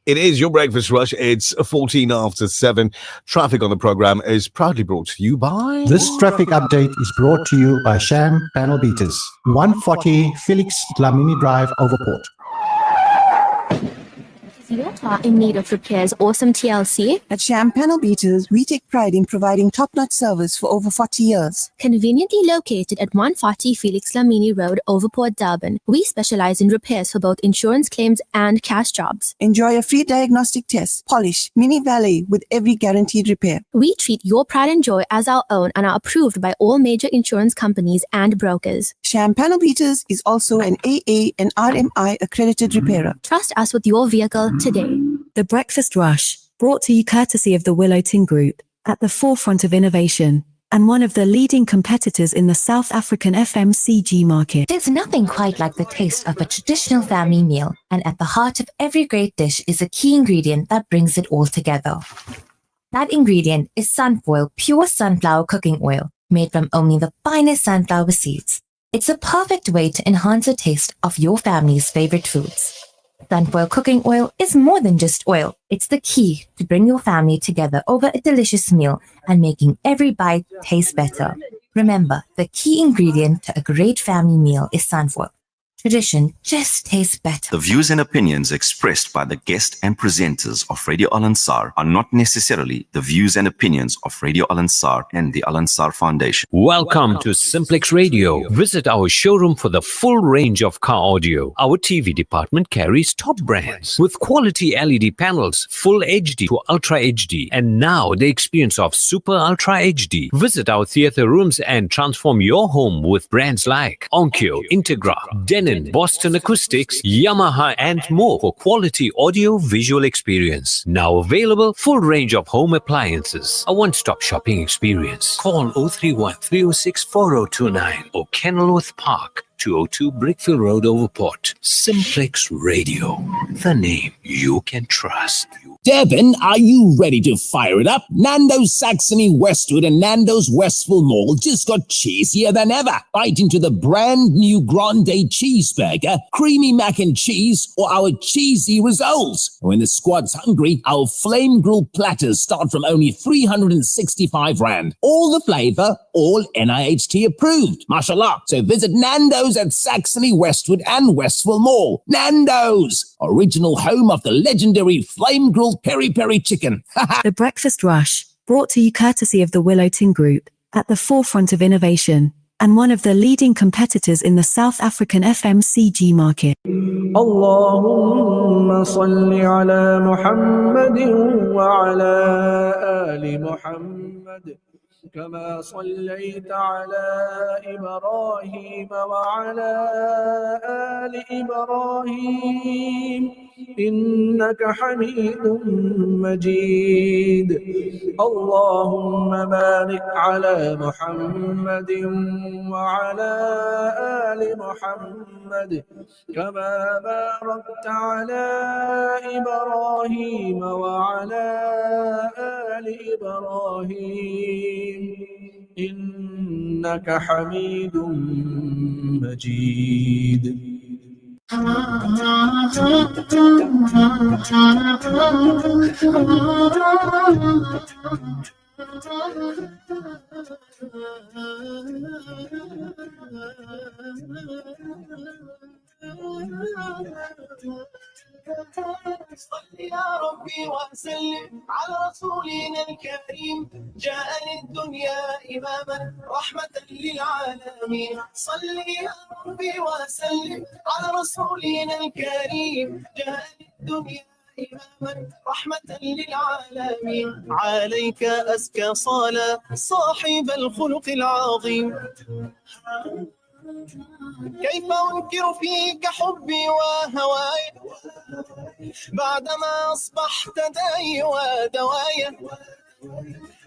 It is your breakfast rush. It's 14 after 7. Traffic on the program is proudly brought to you by... This traffic update is brought to you by Sham Panel Beaters, 140 Felix Dlamini Drive, Overport. Is your car in need of repairs or some TLC? At Sham Panel Beaters, we take pride in providing top-notch service for over 40 years. Conveniently located at 140 Felix Dlamini Road, Overport, Durban, we specialize in repairs for both insurance claims and cash jobs. Enjoy a free diagnostic test, polish, mini valet with every guaranteed repair. We treat your pride and joy as our own and are approved by all major insurance companies and brokers. Sham Panel Beaters is also an AA and RMI accredited repairer. Trust us with your vehicle today. The Breakfast Rush, brought to you courtesy of the Willow Tin Group, at the forefront of innovation, and one of the leading competitors in the South African FMCG market. There's nothing quite like the taste of a traditional family meal, and at the heart of every great dish is a key ingredient that brings it all together. That ingredient is Sunfoil pure sunflower cooking oil, made from only the finest sunflower seeds. It's a perfect way to enhance the taste of your family's favorite foods. Sunfoil cooking oil is more than just oil. It's the key to bring your family together over a delicious meal and making every bite taste better. Remember, the key ingredient to a great family meal is sunfoil. tradition just tastes better. The views and opinions expressed by the guest and presenters of Radio Al Ansar are not necessarily the views and opinions of Radio Al Ansar and the Al Ansar Foundation. Welcome to Simplex Radio. Visit our showroom for the full range of car audio. Our TV department carries top brands with quality LED panels, full HD to Ultra HD, and now the experience of Super Ultra HD. Visit our theater rooms and transform your home with brands like Onkyo, Integra, Denon, Boston Acoustics, Yamaha, and more for quality audio visual experience. Now available, full range of home appliances. A one-stop shopping experience. Call 031 306 4029 or Kenilworth Park, 202 Brickfield Road, Overport. Simplex Radio, the name you can trust. Devon, are you ready to fire it up? Nando's Saxony Westwood and Nando's Westville Mall just got cheesier than ever. Bite into the brand new Grande Cheeseburger, creamy mac and cheese, or our cheesy rissoles. When the squad's hungry, our flame grilled platters start from only 365 Rand. All the flavor, all NIHT approved. Mashallah. So visit Nando's at Saxony Westwood and Westville Mall. Nando's, original home of the legendary flame grilled peri peri chicken. The Breakfast Rush, brought to you courtesy of the Willow Tin Group, at the forefront of innovation, and one of the leading competitors in the South African FMCG market. اللهم صل على محمد وعلى آل محمد كما صليت على إبراهيم وعلى آل إبراهيم إنك حميد مجيد. اللهم بارك على محمد وعلى آل محمد كما باركت على إبراهيم وعلى آل إبراهيم إنك حميد مجيد. صل يا ربي وسلم على رسولنا الكريم جاء للدنيا إماما رحمة للعالمين. صل يا ربي وسلم على رسولنا الكريم جاء للدنيا إماما رحمة للعالمين. عليك أزكى صلاة صاحب الخلق العظيم. كيف أنكر فيك حبي وهواي بعدما أصبحت داي ودوايا.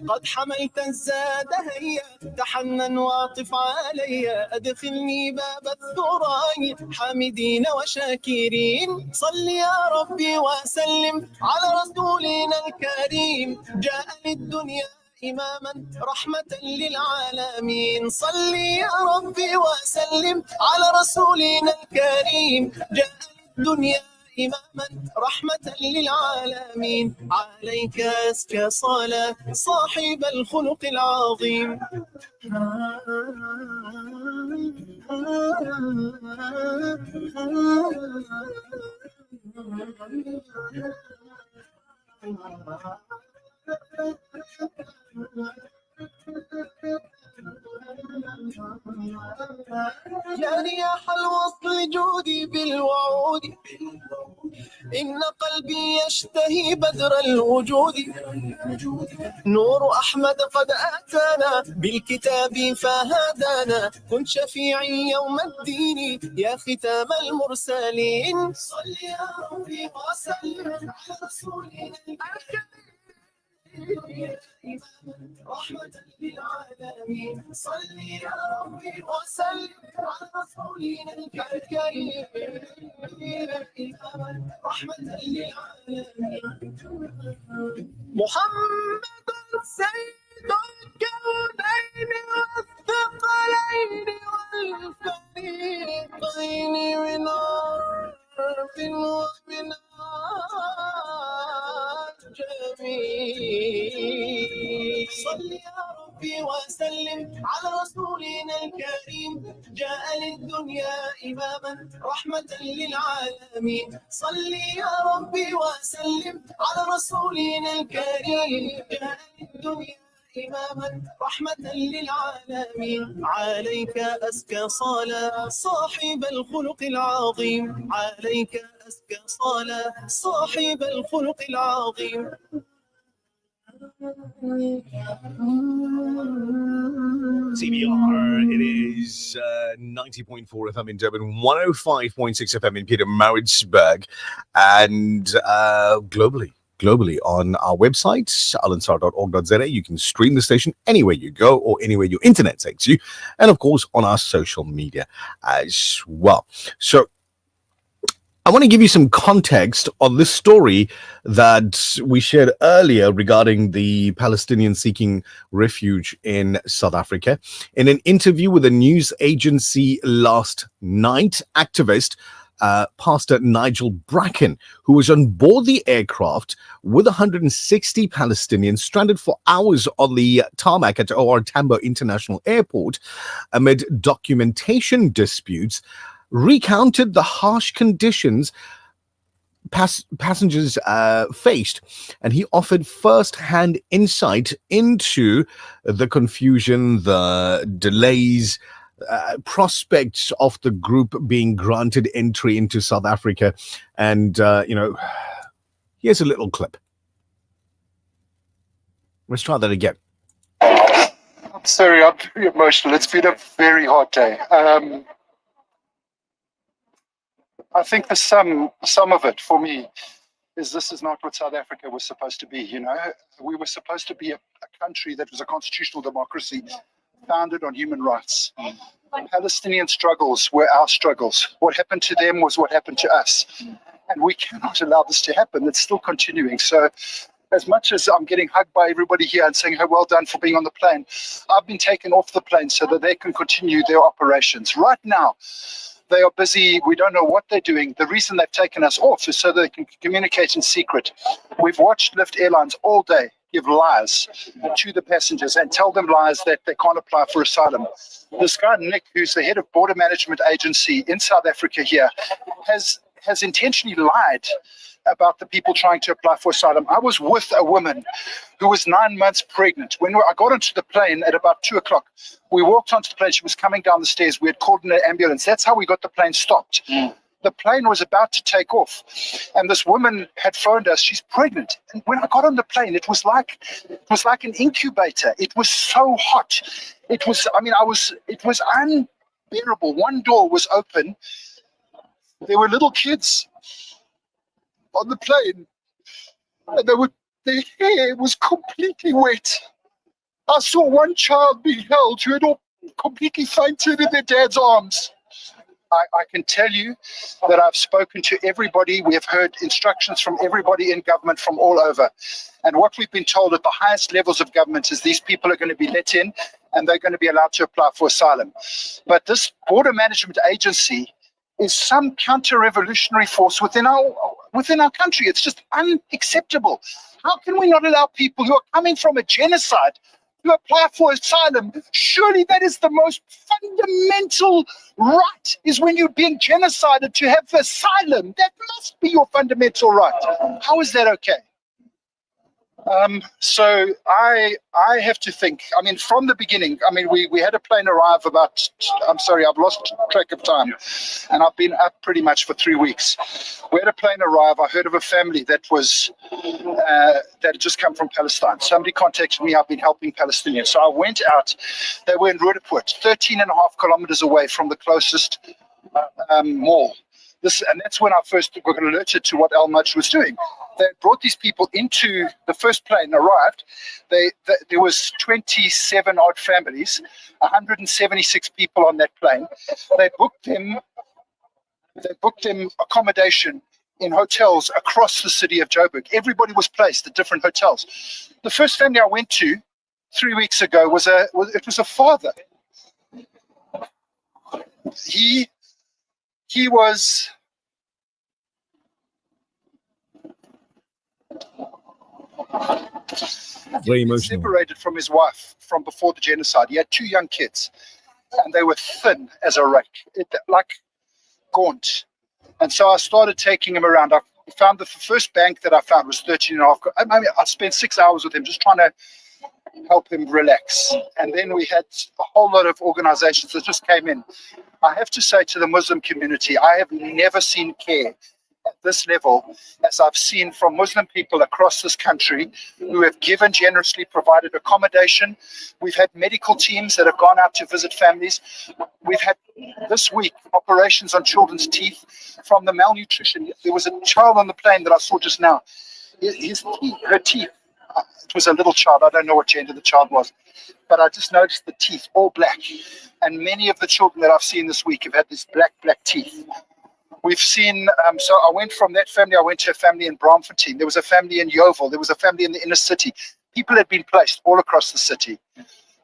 قد حملت الزاد هيا تحنن واطف علي أدخلني باب الثراي حامدين وشاكرين. صل يا ربي وسلم على رسولنا الكريم جاء للدنيا إماما رحمة للعالمين. صل يا ربي وسلم على رسولنا الكريم جاء للدنيا إماما رحمة للعالمين. عليك أزكى صلاة صاحب الخلق العظيم. يا رياح الوصل جودي بالوعود إن قلبي يشتهي بدر الوجود. نور أحمد قد أتانا بالكتاب فهدانا كن شفيعي يوم الدين يا ختام المرسلين. صل يا ربي وسلم على رسولنا رحمة للعالمين. صل يا ربي وسلم على رسولنا الكريم رحمة للعالمين. محمد سيد الكونين والثقلين والفريقين من عرف ومن جميل. صل يا ربي وسلم على رسولنا الكريم جاء للدنيا إماما رحمة للعالمين صل يا ربي وسلم على رسولنا الكريم جاء للدنيا إماما رحمة للعالمين عليك أزكى صلاة صاحب الخلق العظيم عليك أزكى صلاة صاحب الخلق العظيم CBR, it is 90.4 FM in Durban, 105.6 FM in Peter Maritzburg, and globally on our website, alansar.org.za. You can stream the station anywhere you go or anywhere your internet takes you, and of course on our social media as well. So I want to give you some context on this story that we shared earlier regarding the Palestinians seeking refuge in South Africa. In an interview with a news agency last night, activist Pastor Nigel Bracken, who was on board the aircraft with 160 Palestinians stranded for hours on the tarmac at OR Tambo International Airport amid documentation disputes, recounted the harsh conditions passengers faced, and he offered first-hand insight into the confusion, the delays, prospects of the group being granted entry into South Africa. And here's a little clip. Let's try that again. I'm sorry, I'm very emotional. It's been a very hard day. I think the sum of it for me is this is not what South Africa was supposed to be. You know, we were supposed to be a country that was a constitutional democracy founded on human rights. Palestinian struggles were our struggles. What happened to them was what happened to us. And we cannot allow this to happen. It's still continuing. So as much as I'm getting hugged by everybody here and saying, hey, well done for being on the plane, I've been taken off the plane so that they can continue their operations. Right now, they are busy. We don't know what they're doing. The reason they've taken us off is so they can communicate in secret. We've watched Lyft Airlines all day give lies to the passengers and tell them lies that they can't apply for asylum. This guy, Nick, who's the head of Border Management Agency in South Africa here, has intentionally lied about the people trying to apply for asylum. I was with a woman who was 9 months pregnant. When I got onto the plane at about 2 o'clock, we walked onto the plane. She was coming down the stairs. We had called in an ambulance. That's how we got the plane stopped. The plane was about to take off, and this woman had phoned us. She's pregnant. And when I got on the plane, it was like an incubator. It was so hot. It was unbearable. One door was open. There were little kids on the plane, and their hair was completely wet. I saw one child being held who had all completely fainted in their dad's arms. I can tell you that I've spoken to everybody. We have heard instructions from everybody in government from all over. And what we've been told at the highest levels of government is these people are going to be let in and they're going to be allowed to apply for asylum. But this Border Management Agency is some counter-revolutionary force within our country. It's just unacceptable. How can we not allow people who are coming from a genocide to apply for asylum? Surely that is the most fundamental right, is when you're being genocided to have asylum. That must be your fundamental right. How is that okay? So I have to think, from the beginning, we had a plane arrive I've lost track of time, and I've been up pretty much for 3 weeks. We had a plane arrive. I heard of a family that had just come from Palestine. Somebody contacted me. I've been helping Palestinians. So I went out. They were in Roodepoort, 13 and a half kilometers away from the closest mall. And that's when I first got alerted to what Al-Majd was doing. They brought these people into the first plane, arrived. There was 27 odd families, 176 people on that plane. They booked them accommodation in hotels across the city of Joburg. Everybody was placed at different hotels. The first family I went to 3 weeks ago was a father. He was very emotional. Separated from his wife from before the genocide. He had 2 young kids. and they were thin as a rake, like gaunt. And so I started taking him around. I found the first bank that I found was 13.5. I spent 6 hours with him just trying to help him relax. And then we had a whole lot of organizations that just came in. I have to say to the Muslim community, I have never seen care at this level as I've seen from Muslim people across this country who have given generously, provided accommodation. We've had medical teams that have gone out to visit families. We've had this week operations on children's teeth from the malnutrition. There was a child on the plane that I saw just now. Her teeth, it was a little child. I don't know what gender the child was, but I just noticed the teeth all black. And many of the children that I've seen this week have had these black teeth. We've seen, so I went from that family, I went to a family in Braamfontein. There was a family in Yeovil. There was a family in the inner city. People had been placed all across the city.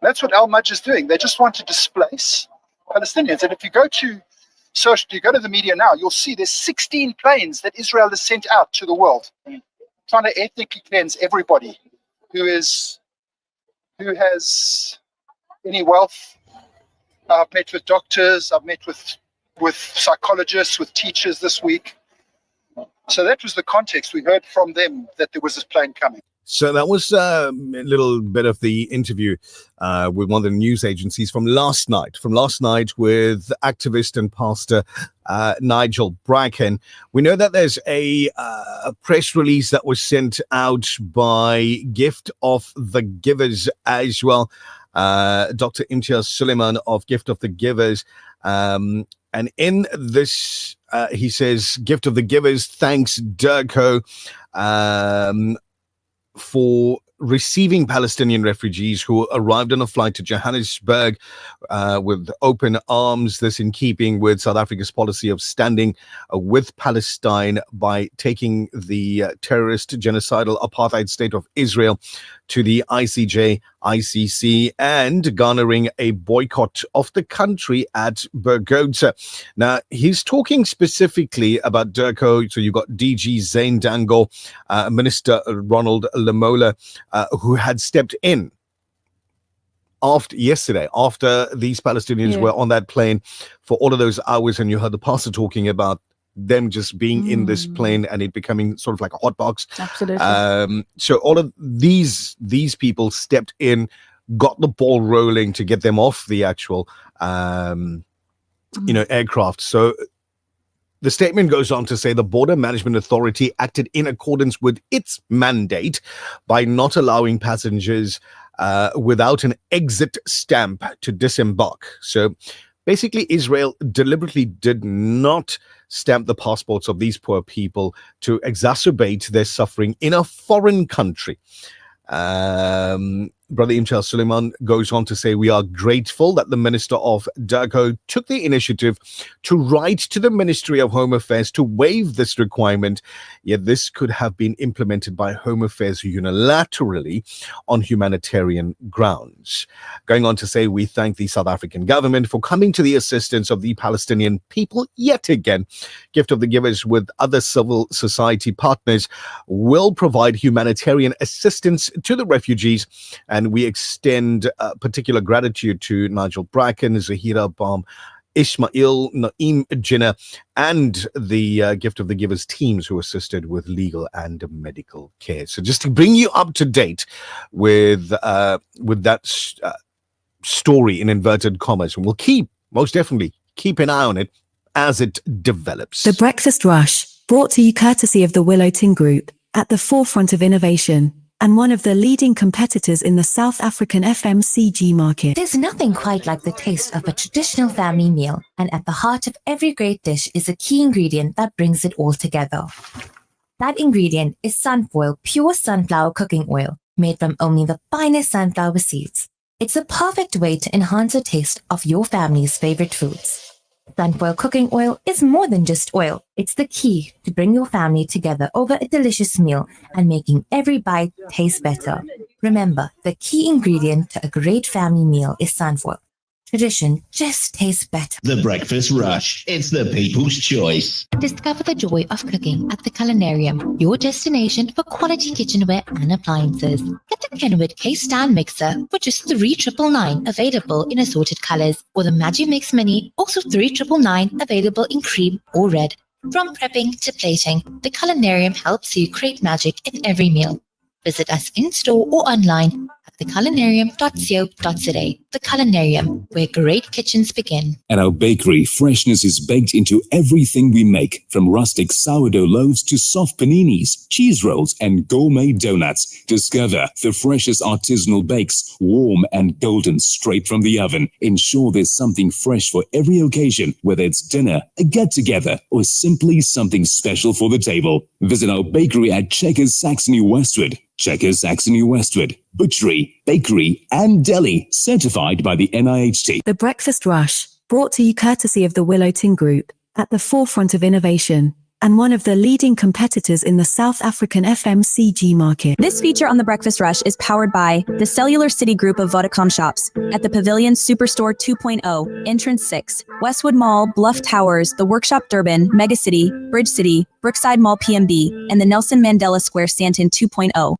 That's what Al-Maj is doing. They just want to displace Palestinians. And if you go to the media now, you'll see there's 16 planes that Israel has sent out to the world, trying to ethnically cleanse everybody who has any wealth. I've met with doctors, I've met with psychologists, with teachers this week. So that was the context. We heard from them that there was this plane coming. So that was a little bit of the interview with one of the news agencies from last night with activist and pastor Nigel Bracken. We know that there's a press release that was sent out by Gift of the Givers as well. Dr. Imtiaz Suleiman of Gift of the Givers. And in this, he says, Gift of the Givers thanks DIRCO for receiving Palestinian refugees who arrived on a flight to Johannesburg with open arms. This in keeping with South Africa's policy of standing with Palestine by taking the terrorist, genocidal apartheid state of Israel to the ICJ, ICC, and garnering a boycott of the country at Bergota. Now, he's talking specifically about DIRCO. So you've got DG Zane Dango, Minister Ronald Lamola, who had stepped in after these Palestinians were on that plane for all of those hours, and you heard the pastor talking about them just being in this plane and it becoming sort of like a hot box. Absolutely. So all of these people stepped in, got the ball rolling to get them off the actual aircraft. So the statement goes on to say the Border Management Authority acted in accordance with its mandate by not allowing passengers without an exit stamp to disembark. So basically, Israel deliberately did not stamp the passports of these poor people to exacerbate their suffering in a foreign country. Brother Imtiaz Suleiman goes on to say, we are grateful that the Minister of DIRCO took the initiative to write to the Ministry of Home Affairs to waive this requirement, yet this could have been implemented by Home Affairs unilaterally on humanitarian grounds. Going on to say, we thank the South African government for coming to the assistance of the Palestinian people yet again. Gift of the Givers with other civil society partners will provide humanitarian assistance to the refugees, and we extend particular gratitude to Nigel Bracken, Zahira Baum, Ismail, Naeem Jinnah, and the Gift of the Givers teams who assisted with legal and medical care. So just to bring you up to date with that story in inverted commas, and we'll most definitely keep an eye on it as it develops. The Breakfast Rush, brought to you courtesy of the Willowton Group, at the forefront of innovation, and one of the leading competitors in the South African FMCG market. There's nothing quite like the taste of a traditional family meal, and at the heart of every great dish is a key ingredient that brings it all together. That ingredient is Sunfoil pure sunflower cooking oil, made from only the finest sunflower seeds. It's a perfect way to enhance the taste of your family's favorite foods. Sunfoil cooking oil is more than just oil. It's the key to bring your family together over a delicious meal and making every bite taste better. Remember, the key ingredient to a great family meal is Sunfoil. tradition just tastes better. The Breakfast Rush. It's the people's choice. Discover the joy of cooking at the Culinarium, your destination for quality kitchenware and appliances. Get the Kenwood K-Stand mixer for just $3,999, available in assorted colors, or the Magimix Mini, also $3,999, available in cream or red. From prepping to plating, the Culinarium helps you create magic in every meal. Visit us in-store or online at theculinarium.co.za. The Culinarium, where great kitchens begin. At our bakery, freshness is baked into everything we make, from rustic sourdough loaves to soft paninis, cheese rolls, and gourmet donuts. Discover the freshest artisanal bakes, warm and golden straight from the oven. Ensure there's something fresh for every occasion, whether it's dinner, a get-together, or simply something special for the table. Visit our bakery at Checkers Saxony Westwood. Checkers Saxony Westwood, butchery, bakery, and deli, certified by the NIHT. The Breakfast Rush, brought to you courtesy of the Willowton Group, at the forefront of innovation, and one of the leading competitors in the South African FMCG market. This feature on The Breakfast Rush is powered by the Cellular City Group of Vodacom shops at the Pavilion Superstore 2.0, Entrance 6, Westwood Mall, Bluff Towers, The Workshop Durban, Megacity, Bridge City, Brookside Mall PMB, and the Nelson Mandela Square Sandton 2.0.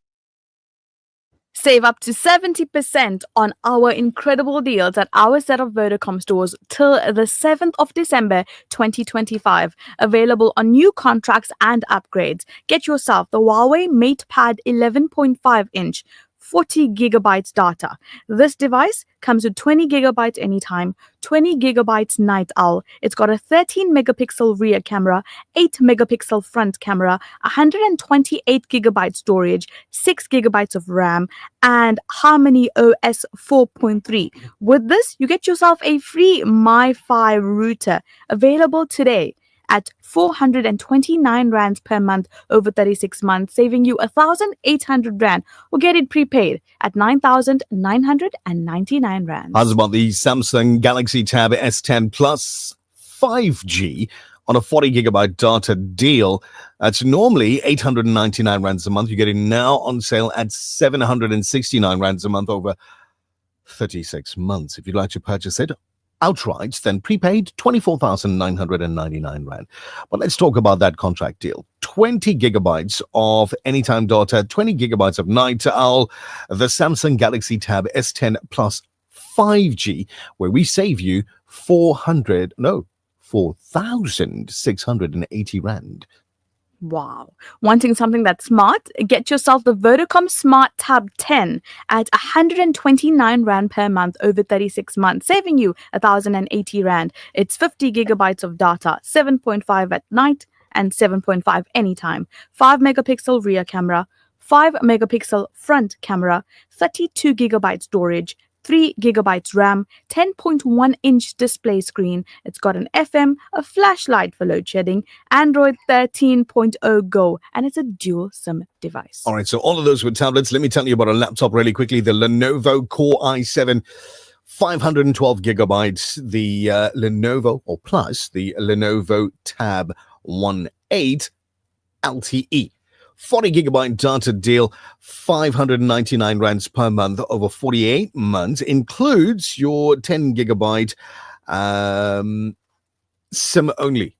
Save up to 70% on our incredible deals at our set of Vodacom stores till the 7th of December 2025. Available on new contracts and upgrades. Get yourself the Huawei MatePad 11.5 inch, 40 gigabytes data. This device comes with 20 gigabytes anytime, 20 gigabytes night owl. It's got a 13 megapixel rear camera, 8 megapixel front camera, 128 gigabyte storage, 6 gigabytes of RAM, and Harmony OS 4.3. With this, you get yourself a free MiFi router, available today at 429 rands per month over 36 months, saving you 1,800 rand, or get it prepaid at 9,999 rands. How's about the Samsung Galaxy Tab S10 Plus 5G on a 40 gigabyte data deal? That's normally 899 rands a month. You get it now on sale at 769 rands a month over 36 months. If you'd like to purchase it outright, then prepaid 24,999 rand. But let's talk about that contract deal. 20 gigabytes of anytime data, 20 gigabytes of night owl, the Samsung Galaxy Tab S10 Plus 5G, where we save you 4,680 rand. Wow. Wanting something that's smart? Get yourself the Vodacom Smart Tab 10 at 129 rand per month over 36 months, saving you 1,080 rand. It's 50 gigabytes of data, 7.5 at night and 7.5 anytime. 5 megapixel rear camera, 5 megapixel front camera, 32 gigabyte storage, 3 gigabytes RAM, 10.1 inch display screen. It's got an FM, a flashlight for load shedding, Android 13.0 Go, and it's a dual SIM device. All right, so all of those with tablets. Let me tell you about a laptop really quickly. The Lenovo Core i7, 512 gigabytes. The Lenovo, or plus, the Lenovo Tab 1.8 LTE. 40 gigabyte data deal, 599 rands per month over 48 months, includes your 10 gigabyte SIM only,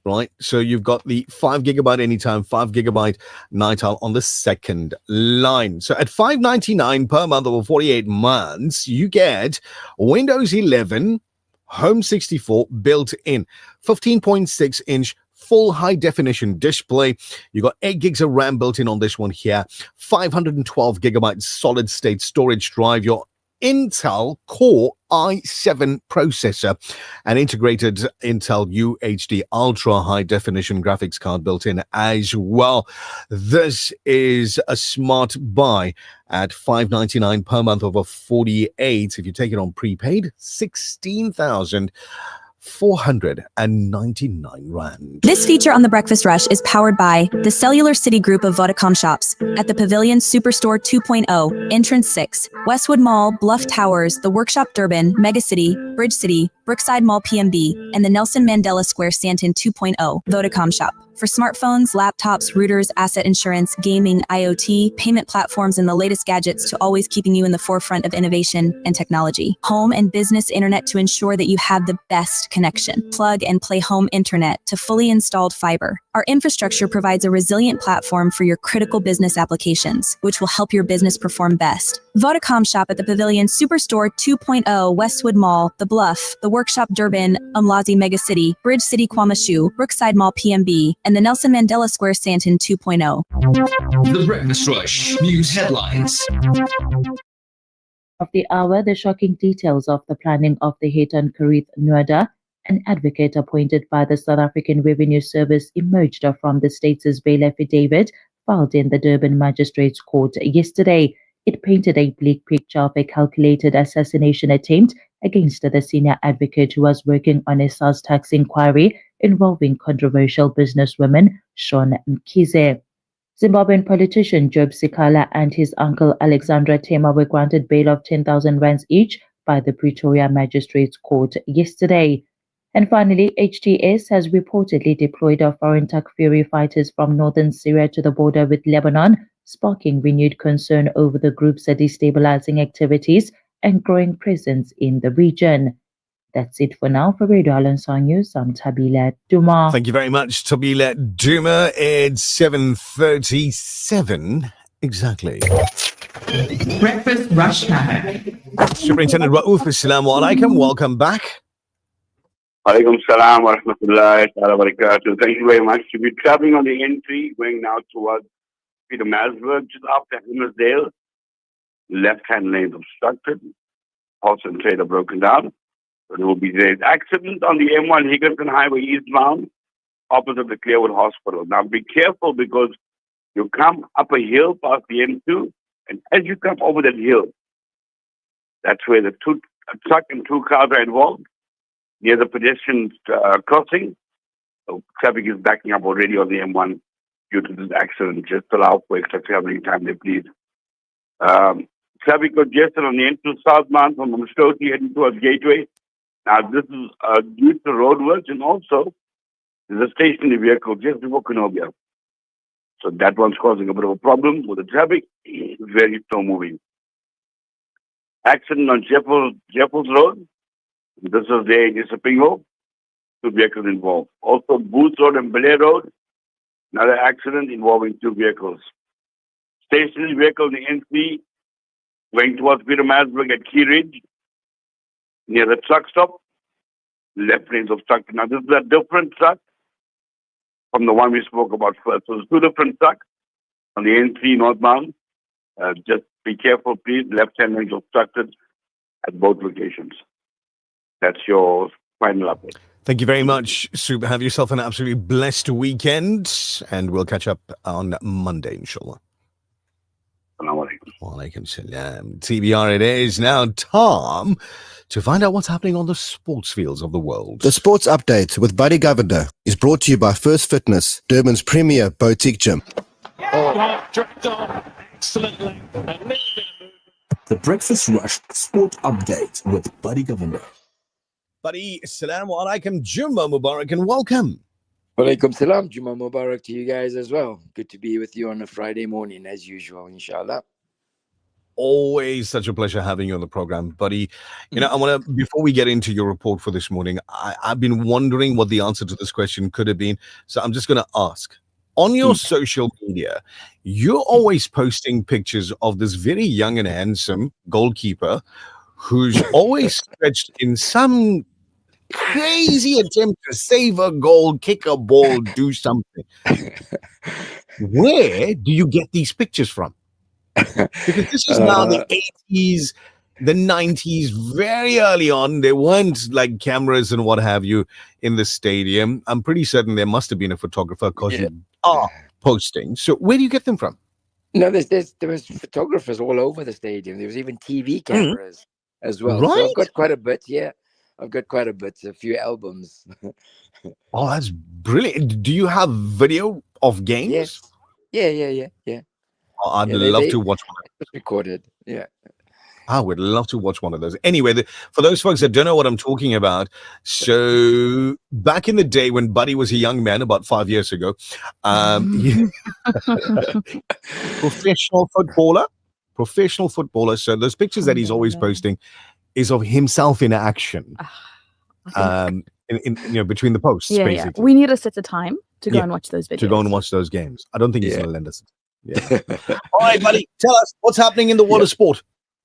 right? So you've got the 5 gigabyte anytime, 5 gigabyte night owl on the second line. So at 599 per month over 48 months, you get Windows 11, Home 64 built in, 15.6 inch full high definition display. You got 8 gigs of RAM built in on this one here, 512 gigabytes solid state storage drive, your Intel Core i7 processor, and integrated Intel UHD ultra high definition graphics card built in as well. This is a smart buy at 599 per month over 48. If you take it on prepaid, 16,499 rand. This feature on The Breakfast Rush is powered by the Cellular City Group of Vodacom shops at the Pavilion Superstore 2.0, Entrance 6, Westwood Mall, Bluff Towers, The Workshop Durban, Megacity, Bridge City, Brookside Mall PMB, and the Nelson Mandela Square Stanton 2.0 Vodacom Shop. For smartphones, laptops, routers, asset insurance, gaming, IoT, payment platforms, and the latest gadgets to always keeping you in the forefront of innovation and technology. Home and business internet to ensure that you have the best connection. Plug and play home internet to fully installed fiber. Our infrastructure provides a resilient platform for your critical business applications, which will help your business perform best. Vodacom Shop at the Pavilion Superstore 2.0 Westwood Mall, The Bluff, The Workshop Durban, Umlazi Megacity, Bridge City Kwamashu, Brookside Mall PMB, and the Nelson Mandela Square Stanton 2.0. The Breakfast Rush News Headlines. Of the hour, the shocking details of the planning of the hit on Karith Nuada, an advocate appointed by the South African Revenue Service, emerged from the state's bail affidavit filed in the Durban Magistrates Court yesterday. It painted a bleak picture of a calculated assassination attempt against the senior advocate who was working on a sales tax inquiry involving controversial businesswoman Sean Mkhize. Zimbabwean politician Job Sikala and his uncle Alexandra Tema were granted bail of 10,000 rands each by the Pretoria Magistrates Court yesterday. And finally, HTS has reportedly deployed foreign Takfiri fighters from northern Syria to the border with Lebanon, sparking renewed concern over the group's destabilizing activities and growing presence in the region. That's it for now. For Radio Al-Ansar News, I'm Tabila Duma. Thank you very much, Tabila Duma. It's 7:37 exactly. Breakfast Rush Time. Superintendent Raouf, Assalamu alaikum. Welcome back. Alaikum salam wa rahmatullahi wa barakatuh. Thank you very much. To be traveling on the N3, going now towards Peter Masburg, just after Hammersdale. Left-hand lane obstructed. Horse and trailer broken down. So there will be an accident on the M1 Higginson Highway eastbound, opposite the Clearwood Hospital. Now be careful because you come up a hill past the M2, and as you come over that hill, that's where a truck and two cars are involved, near the pedestrian crossing. So traffic is backing up already on the M1 due to this accident. Just allow for extra traveling time there, please. Traffic congestion on the N2 southbound from Mstoti heading towards Gateway. Now, this is due to roadworks, and also there's a stationary vehicle just before Konobia. So that one's causing a bit of a problem with the traffic. Very slow moving. Accident on Jeffels Road. This is there in Isipingo. Two vehicles involved. Also, Booth Road and Belair Road. Another accident involving two vehicles. Stationary vehicle in the NC going towards Peter Masburg at Key Ridge. Near the truck stop, left lane's obstructed. Now, this is a different truck from the one we spoke about first. So, there's two different trucks on the N3 northbound. Just be careful, please. Left-hand lane's obstructed at both locations. That's your final update. Thank you very much, Sub. Have yourself an absolutely blessed weekend, and we'll catch up on Monday, inshallah. Walaikum salam. TBR it is now time to find out what's happening on the sports fields of the world. The Sports Update with Buddy Governor is brought to you by First Fitness, Durban's premier boutique gym. The Breakfast Rush Sport Update with Buddy Governor. Buddy, assalamu alaikum, Jumma Mubarak, and welcome. Walaikum salam, Jumma Mubarak to you guys as well. Good to be with you on a Friday morning as usual, inshallah. Always such a pleasure having you on the program, buddy. You know, I want to, before we get into your report for this morning, I've been wondering what the answer to this question could have been. So I'm just going to ask. On your social media, you're always posting pictures of this very young and handsome goalkeeper who's always stretched in some crazy attempt to save a goal, kick a ball, do something. Where do you get these pictures from? Because this is now the 80s, the 90s, very early on. There weren't like cameras and what have you in the stadium. I'm pretty certain there must have been a photographer because you are posting. So where do you get them from? No, there was photographers all over the stadium. There was even TV cameras as well. Right? So I've got quite a bit, I've got quite a bit, a few albums. Oh, that's brilliant. Do you have video of games? Yes. Yeah. Oh, I'd love to watch one. It's recorded, yeah. I would love to watch one of those. Anyway, for those folks that don't know what I'm talking about, so back in the day when Buddy was a young man, about 5 years ago, professional footballer. So those pictures that he's always posting is of himself in action, in between the posts, basically. We need to set a time to go and watch those videos. To go and watch those games. I don't think he's going to lend us. Yeah. All right, buddy, tell us what's happening in the water sport.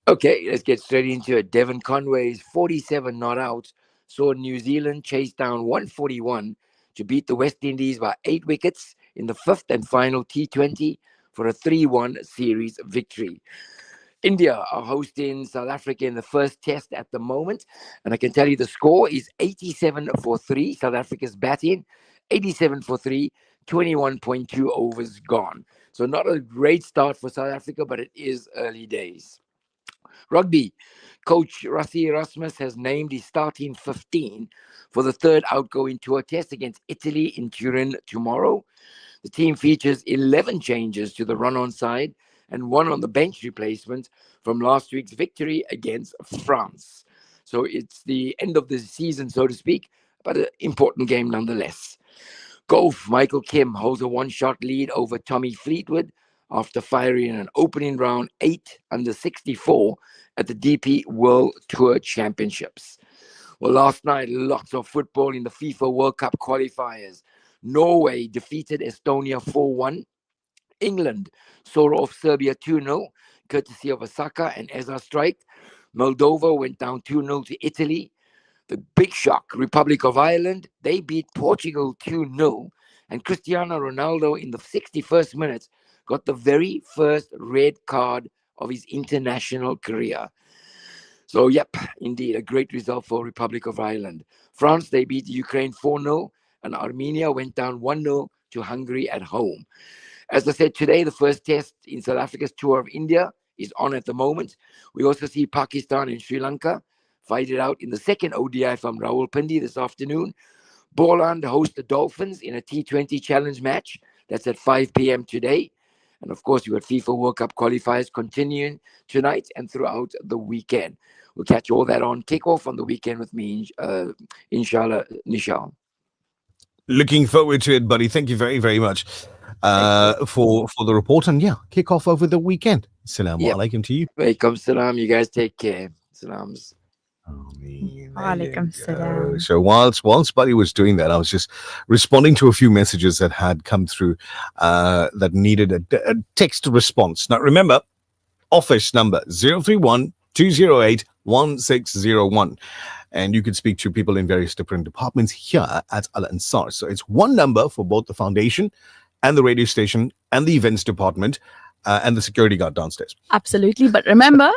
Okay, let's get straight into it. Devon Conway's 47 not out saw New Zealand chase down 141 to beat the West Indies by 8 wickets in the fifth and final T20 for a 3-1 series victory. India are hosting South Africa in the first test at the moment, and I can tell you the score is 87 for 3. South Africa's batting, 87 for 3, 21.2 overs gone. So not a great start for South Africa, but it is early days. Rugby, coach Rassie Erasmus has named his starting 15 for the third outgoing tour test against Italy in Turin tomorrow. The team features 11 changes to the run-on side and 1 on the bench replacement from last week's victory against France. So it's the end of the season, so to speak, but an important game nonetheless. Golf, Michael Kim holds a 1-shot lead over Tommy Fleetwood after firing an opening round 8 under 64 at the DP World Tour Championships. Well, last night, lots of football in the FIFA World Cup qualifiers. Norway defeated Estonia 4-1. England saw off Serbia 2-0, courtesy of a Saka and Eza strike. Moldova went down 2-0 to Italy. The big shock, Republic of Ireland, they beat Portugal 2-0. And Cristiano Ronaldo in the 61st minute got the very first red card of his international career. So, yep, indeed, a great result for Republic of Ireland. France, they beat Ukraine 4-0, and Armenia went down 1-0 to Hungary at home. As I said today, the first test in South Africa's tour of India is on at the moment. We also see Pakistan and Sri Lanka fight it out in the second ODI from Rawalpindi this afternoon. Boland host the Dolphins in a T20 challenge match. That's at 5 p.m. today. And of course, you got FIFA World Cup qualifiers continuing tonight and throughout the weekend. We'll catch all that on kickoff on the weekend with me, inshallah, Nishal. Looking forward to it, buddy. Thank you very, very much for the report. And yeah, kick off over the weekend. Assalamu alaikum to you. Welcome salam. You guys take care. Salams. Alaikum salam. So whilst Buddy was doing that, I was just responding to a few messages that had come through that needed a text response. Now remember, office number 031-208-1601. And you could speak to people in various different departments here at Al Ansar. So it's one number for both the foundation and the radio station and the events department and the security guard downstairs. Absolutely. But remember,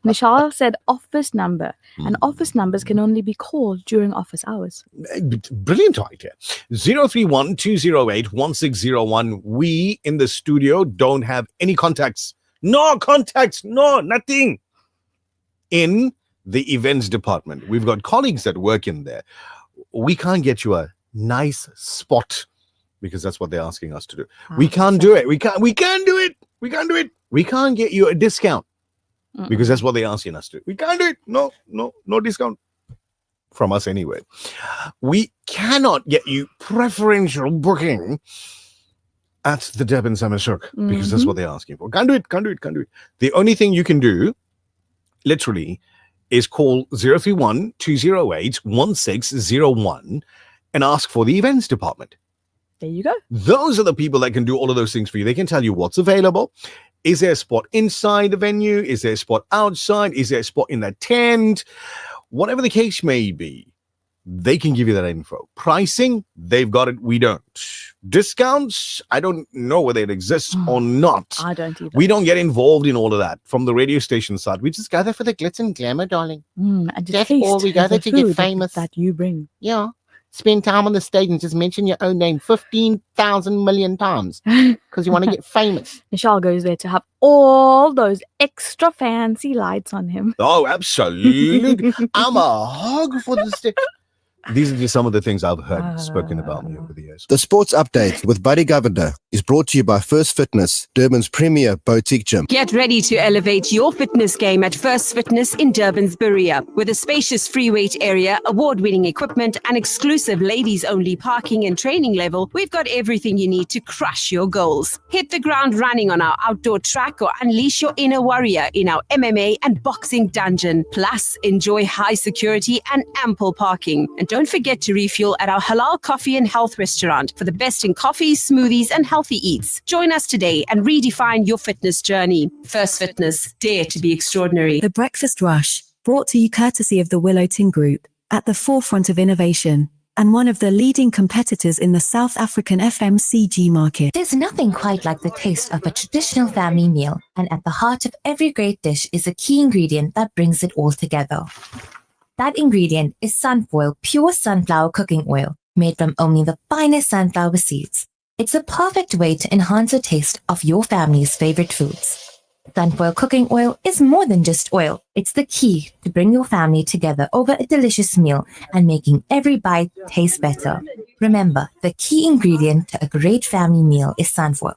Nishal said office number. And office numbers can only be called during office hours. Brilliant idea. 031-208-1601. We in the studio don't have any contacts. No contacts. No, nothing. In the events department. We've got colleagues that work in there. We can't get you a nice spot because that's what they're asking us to do. We can't do it. We can't do it. We can't do it. We can't get you a discount because that's what they're asking us to do. We can't do it. No discount from us anyway. We cannot get you preferential booking at the Durban Summer Souk because that's what they're asking for. Can't do it. The only thing you can do, literally, is call 031-208-1601 and ask for the events department. There you go. Those are the people that can do all of those things for you. They can tell you what's available. Is there a spot inside the venue? Is there a spot outside? Is there a spot in the tent? Whatever the case may be, they can give you that info. Pricing, they've got it. We don't. Discounts, I don't know whether it exists or not. I don't either. We don't get involved in all of that from the radio station side. We just gather for the glitz and glamour, darling. And That's taste all we gather the to get food famous. that you bring. Yeah. Spend time on the stage and just mention your own name 15,000 million times because you want to get famous. Nishal goes there to have all those extra fancy lights on him. Oh, absolutely. I'm a hog for the stage. These are just some of the things I've heard spoken about me over the years. The Sports Update with Buddy Governor is brought to you by First Fitness, Durban's premier boutique gym. Get ready to elevate your fitness game at First Fitness in Durban's Berea. With a spacious free weight area, award-winning equipment, and exclusive ladies-only parking and training level, we've got everything you need to crush your goals. Hit the ground running on our outdoor track or unleash your inner warrior in our MMA and boxing dungeon. Plus, enjoy high security and ample parking. And don't forget to refuel at our Halal Coffee and Health restaurant for the best in coffees, smoothies, and healthy eats. Join us today and redefine your fitness journey. First Fitness, dare to be extraordinary. The Breakfast Rush, brought to you courtesy of the Willowton Group, at the forefront of innovation, and one of the leading competitors in the South African FMCG market. There's nothing quite like the taste of a traditional family meal, and at the heart of every great dish is a key ingredient that brings it all together. That ingredient is Sunfoil pure sunflower cooking oil, made from only the finest sunflower seeds. It's a perfect way to enhance the taste of your family's favorite foods. Sunfoil cooking oil is more than just oil. It's the key to bring your family together over a delicious meal and making every bite taste better. Remember, the key ingredient to a great family meal is Sunfoil.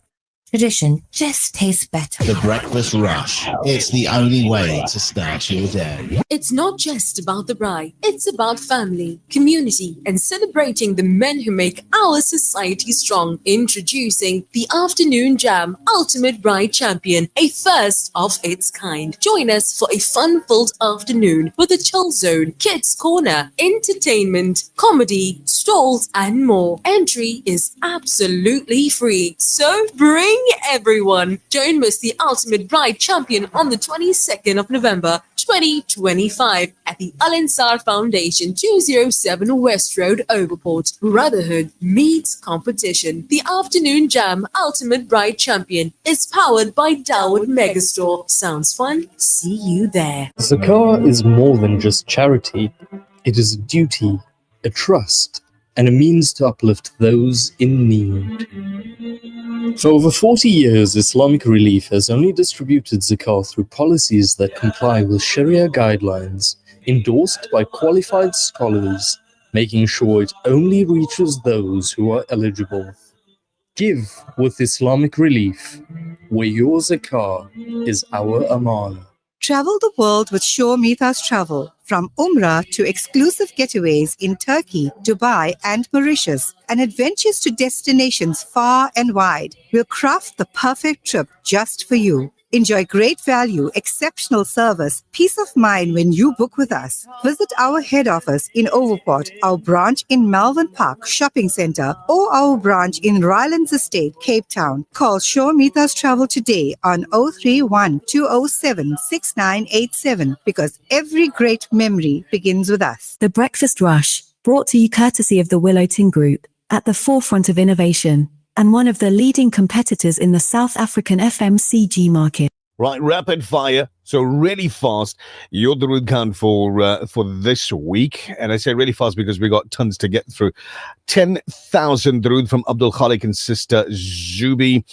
Tradition just tastes better. The Breakfast Rush. It's the only way to start your day. It's not just about the bride. It's about family, community, and celebrating the men who make our society strong. Introducing the Afternoon Jam Ultimate Bride Champion, a first of its kind. Join us for a fun-filled afternoon with a chill zone, kids corner, entertainment, comedy, stalls, and more. Entry is absolutely free. So bring everyone. Don't miss the Ultimate Bride Champion on the 22nd of November 2025 at the Al Ansar Foundation, 207 West Road, Overport. Brotherhood meets competition. The Afternoon Jam Ultimate Bride Champion is powered by Dawood Megastore. Sounds fun? See you there. Zakah is more than just charity. It is a duty, a trust, and a means to uplift those in need. For over 40 years, Islamic Relief has only distributed zakah through policies that comply with Sharia guidelines endorsed by qualified scholars, making sure it only reaches those who are eligible. Give with Islamic Relief, where your zakah is our amana. Travel the world with Shore Mithas Travel, from Umrah to exclusive getaways in Turkey, Dubai, and Mauritius, and adventures to destinations far and wide. We'll craft the perfect trip just for you. Enjoy great value, exceptional service, peace of mind when you book with us. Visit our head office in Overport, our branch in Melbourne Park Shopping Centre, or our branch in Rylands Estate, Cape Town. Call Shore Mithas Travel today on 031 207 6987 because every great memory begins with us. The Breakfast Rush, brought to you courtesy of the Willowton Group, at the forefront of innovation, and one of the leading competitors in the South African FMCG market. Right, rapid fire. So really fast. Your Darood count for this week. And I say really fast because we got tons to get through. 10,000 Darood from Abdul Khalik and sister Zubi.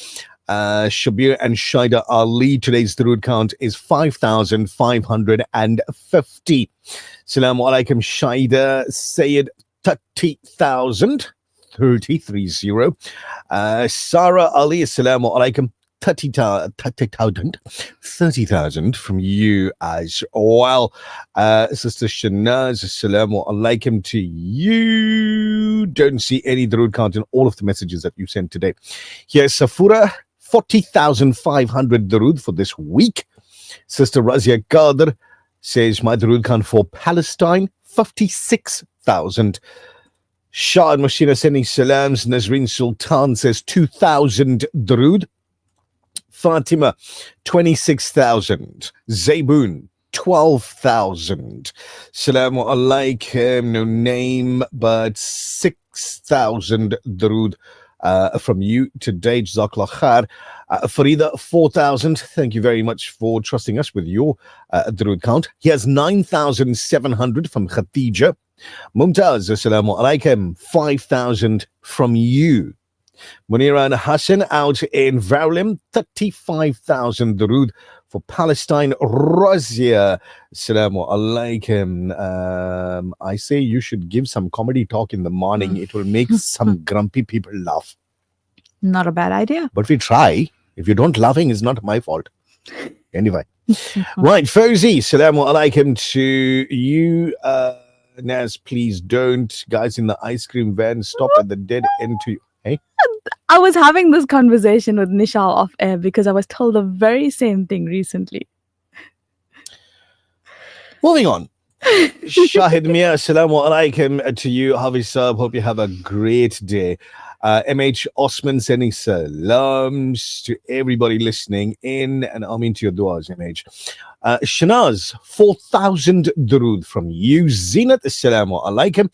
Shabir and Shaida Ali. Today's Darood count is 5,550. Salamu alaikum Shaida Sayyid 30,000. 30. Sarah Ali, assalamu alaikum. 30,000 from you as well. Sister Shanaz, assalamu alaikum to you. Don't see any Darood count in all of the messages that you sent today. Here's Safura, 40,500 Darood for this week. Sister Razia Qadir says my Darood count for Palestine, 56,000. Shah and Mashina sending salams. Nazreen Sultan says 2,000 Darood. Fatima, 26,000. Zayboon, 12,000. Salamu alaikum, no name, but 6,000 Darood from you today. Jazakallah khair. Farida, 4,000. Thank you very much for trusting us with your Darood count. Here's 9,700 from Khadija. Mumtaz, assalamu alaikum, 5,000 from you. Munira and Hassan out in Verulam, 35,000 durood for Palestine. Razia, Assalamu alaikum. I say you should give some comedy talk in the morning. It will make some grumpy people laugh. Not a bad idea. But we try. If you don't laughing, it's not my fault. Anyway. Right, Fauzi, Assalamu alaikum to you. Naz, please don't. Guys in the ice cream van, stop at the dead end to you. Hey? I was having this conversation with Nishal off air because I was told the very same thing recently. Moving on. Shahid Mia, Assalamu alaikum to you. Hafiz Saab, hope you have a great day. MH Osman sending salams to everybody listening in, and Amin to your duas, MH. Shanaz, 4,000 durood from you. Zinat, Assalamu alaikum.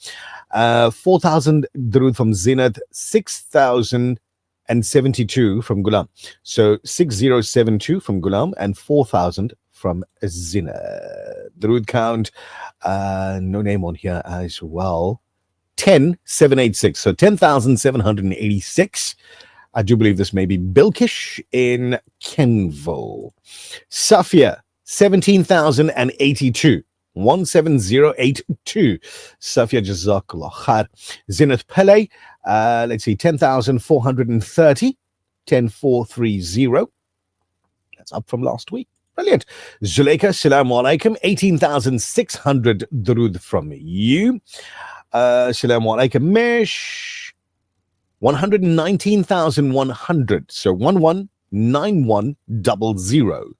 4,000 durood from Zinat, 6,072 from Gulam. So 6,072 from Gulam and 4,000 from Zinat. Durood count, no name on here as well. 10,786. So 10,786. I do believe this may be Bilkish in Kenville. Safia, 17,082. 17082. Safia, Jazakallah khair. Zinat Pele, let's see, 10,430. 10,430. That's up from last week. Brilliant. Zuleika, Assalamu alaikum. 18,600 durood from you. Assalamu alaikum. Mesh, 119,100. So 119100.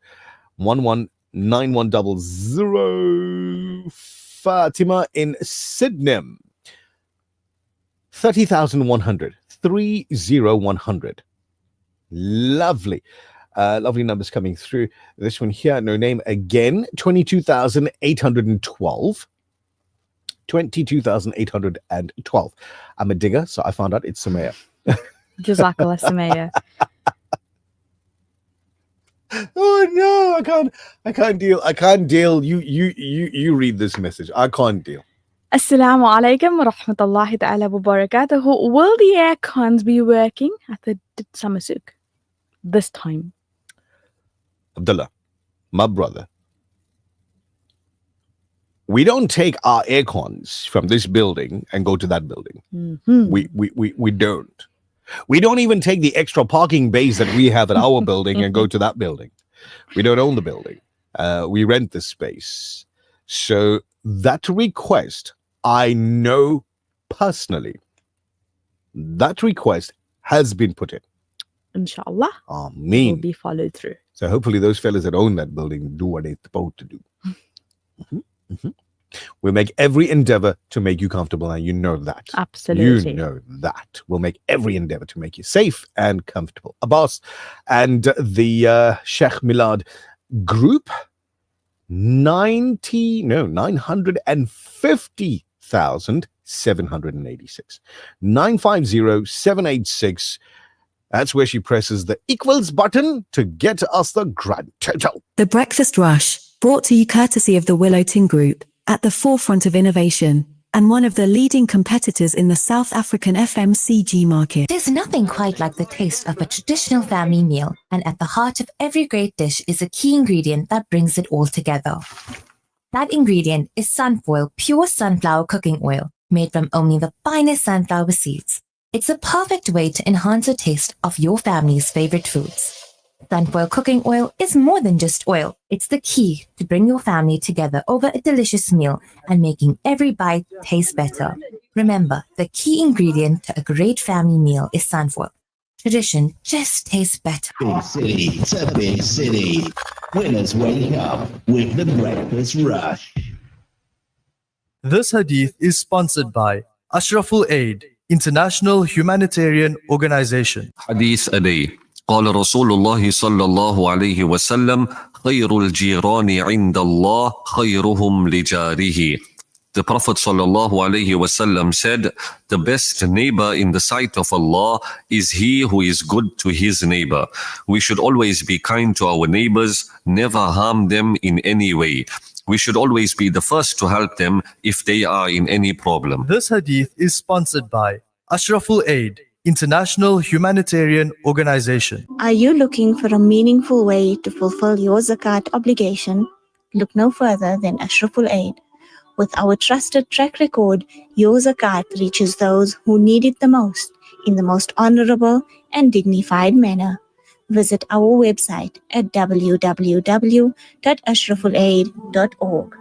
119100. Fatima in Sydenham, 30,100. 30,100. Lovely. Lovely numbers coming through. This one here, no name again. 22,812. 22,812. I'm a digger, so I found out it's Samaya. Jazakallah, Samaya. Oh no, I can't deal. You read this message. I can't deal. Assalamu alaikum wa rahmatullahi ta'ala wa barakatuhu. Will the air cons be working at the summer souk this time? Abdullah, my brother, we don't take our air cons from this building and go to that building. Mm-hmm. We don't. We don't even take the extra parking bays that we have at our building and go to that building. We don't own the building. We rent the space. So that request, I know personally, that request has been put in. Inshallah. Ameen. Will be followed through. So hopefully those fellas that own that building do what they're supposed to do. We'll make every endeavor to make you comfortable, and you know that. Absolutely. You know that. We'll make every endeavor to make you safe and comfortable. Abbas and the Sheikh Milad group, 950,786. 950,786. That's where she presses the equals button to get us the grand total. The Breakfast Rush, brought to you courtesy of the Willow Tin Group, at the forefront of innovation, and one of the leading competitors in the South African FMCG market. There's nothing quite like the taste of a traditional family meal, and at the heart of every great dish is a key ingredient that brings it all together. That ingredient is Sunfoil pure sunflower cooking oil, made from only the finest sunflower seeds. It's a perfect way to enhance the taste of your family's favorite foods. Sunfoil cooking oil is more than just oil. It's the key to bring your family together over a delicious meal and making every bite taste better. Remember, the key ingredient to a great family meal is Sunfoil. Tradition just tastes better. Big city to big city. Winners wake up with the Breakfast Rush. This hadith is sponsored by Ashraful Aid, International Humanitarian Organization. Hadith a day. قال رسول الله صلى الله عليه وسلم خير الجيران عند الله خيرهم لجاره. The Prophet صلى الله عليه وسلم said, the best neighbor in the sight of Allah is he who is good to his neighbor. We should always be kind to our neighbors, never harm them in any way. We should always be the first to help them if they are in any problem. This hadith is sponsored by Ashraful Aid, International Humanitarian Organization. Are you looking for a meaningful way to fulfill your zakat obligation? Look no further than Ashraful Aid. With our trusted track record, your zakat reaches those who need it the most in the most honorable and dignified manner. Visit our website at www.ashrafulaid.org.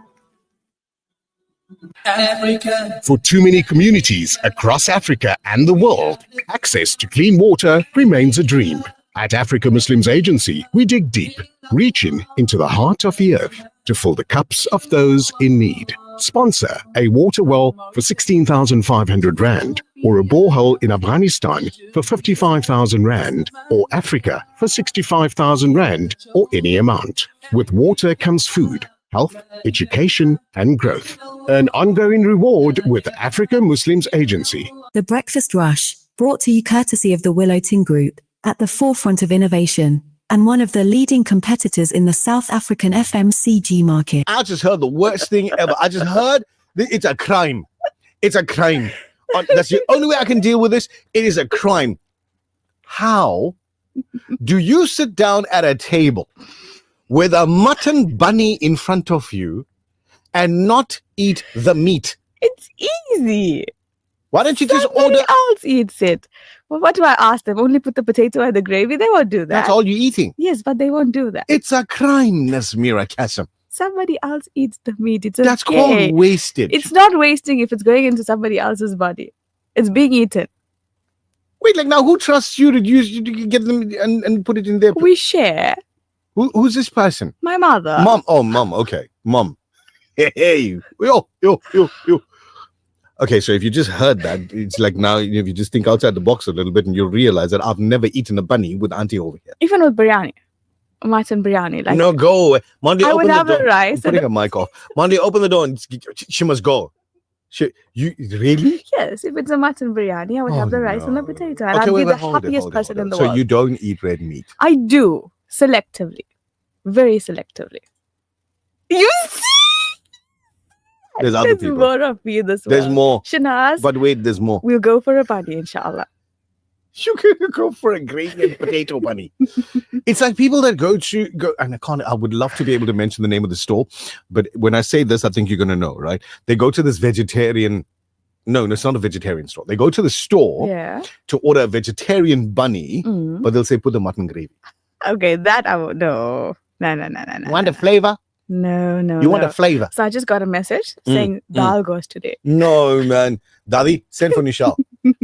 Africa. For too many communities across Africa and the world, access to clean water remains a dream. At Africa Muslims Agency, we dig deep, reaching into the heart of the earth to fill the cups of those in need. Sponsor a water well for 16,500 Rand, or a borehole in Afghanistan for 55,000 Rand, or Africa for 65,000 Rand, or any amount. With water comes food, health, education, and growth. An ongoing reward with Africa Muslims Agency. The Breakfast Rush, brought to you courtesy of the Willow Tin Group, at the forefront of innovation, and one of the leading competitors in the South African FMCG market. I just heard the worst thing ever. I just heard it's a crime. It's a crime. That's the only way I can deal with this. It is a crime. How do you sit down at a table with a mutton bunny in front of you and not eat the meat? It's easy. Why don't you just Somebody order? else eats it. Well, what do I ask them? Only put the potato and the gravy? They won't do that. That's all you're eating. Yes, but they won't do that. It's a crime, Nasmira Kassam. Somebody else eats the meat. It's That's okay. called wastage. It's not wasting if it's going into somebody else's body. It's being eaten. Wait, like now, who trusts you to use to get them and put it in there? We share. Who's this person? My mother. Mom. Oh, mom. Okay, mom. Hey, yo. Okay, so if you just heard that, it's like now if you just think outside the box a little bit and you realize that I've never eaten a bunny with auntie over here. Even with biryani. Mutton biryani. Like, No, go away. Monday, I open would the have door. the rice I'm putting and- a mic off. Monday, open the door and she must go. You really? yes, if it's a mutton biryani, I would have the rice and the potato. And I'd wait, be the hold it, happiest hold it, person hold in it. the So world. you don't eat red meat? I do. Selectively. Very selectively. You see? There's other There's people. more of me in this There's world. more. Shanaz, But wait, there's more. we'll go for a bunny, inshallah. You can go for a gravy and potato bunny. It's like people that go, and I would love to be able to mention the name of the store, but when I say this, I think you're going to know, right? They go to this vegetarian, no, it's not a vegetarian store. They go to the store Yeah. to order a vegetarian bunny, Mm. but they'll say, put the mutton gravy. Okay, that I won't know. No. Want a flavor? No. You want a flavor? So I just got a message saying dal goes today. No, man. Daddy, send for Nishal.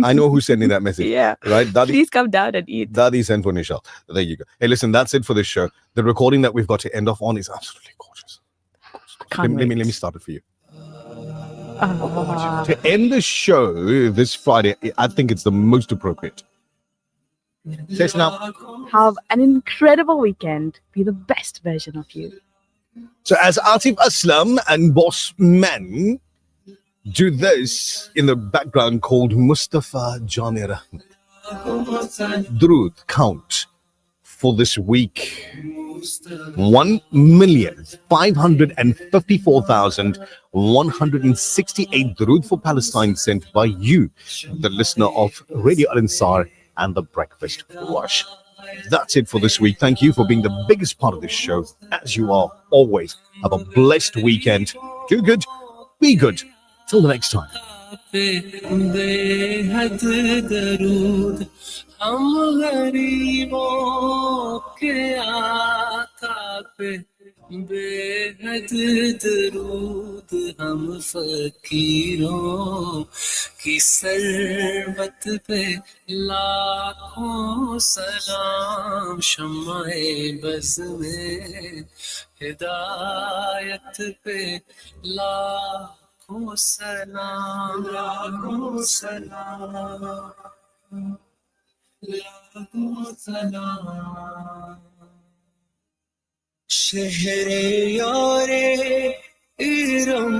I know who's sending that message. Yeah. Right? Daddy, Please come down and eat. Daddy, send for Nishal. There you go. Hey, listen, that's it for this show. The recording that we've got to end off on is absolutely gorgeous. Let me start it for you. To end the show this Friday, I think it's the most appropriate. Say it now. Have an incredible weekend. Be the best version of you. So as Atif Aslam and Boss Man do this in the background called Mustafa Janir Ahmed. Drood count for this week 1,554,168 Drood for Palestine sent by you, the listener of Radio Al Ansar and the Breakfast Rush. That's it for this week. Thank you for being the biggest part of this show, as you are always. Have a blessed weekend. Do good, be good. Till the next time. बेहद दरूद हम गरीबों के आका पे बेहद दरूद हम फकीरों की सरबत पे लाखों सलाम शम्माए बज़ में हिदायत पे लाखों सलाम लाखों सलाम शहरे यारे इरम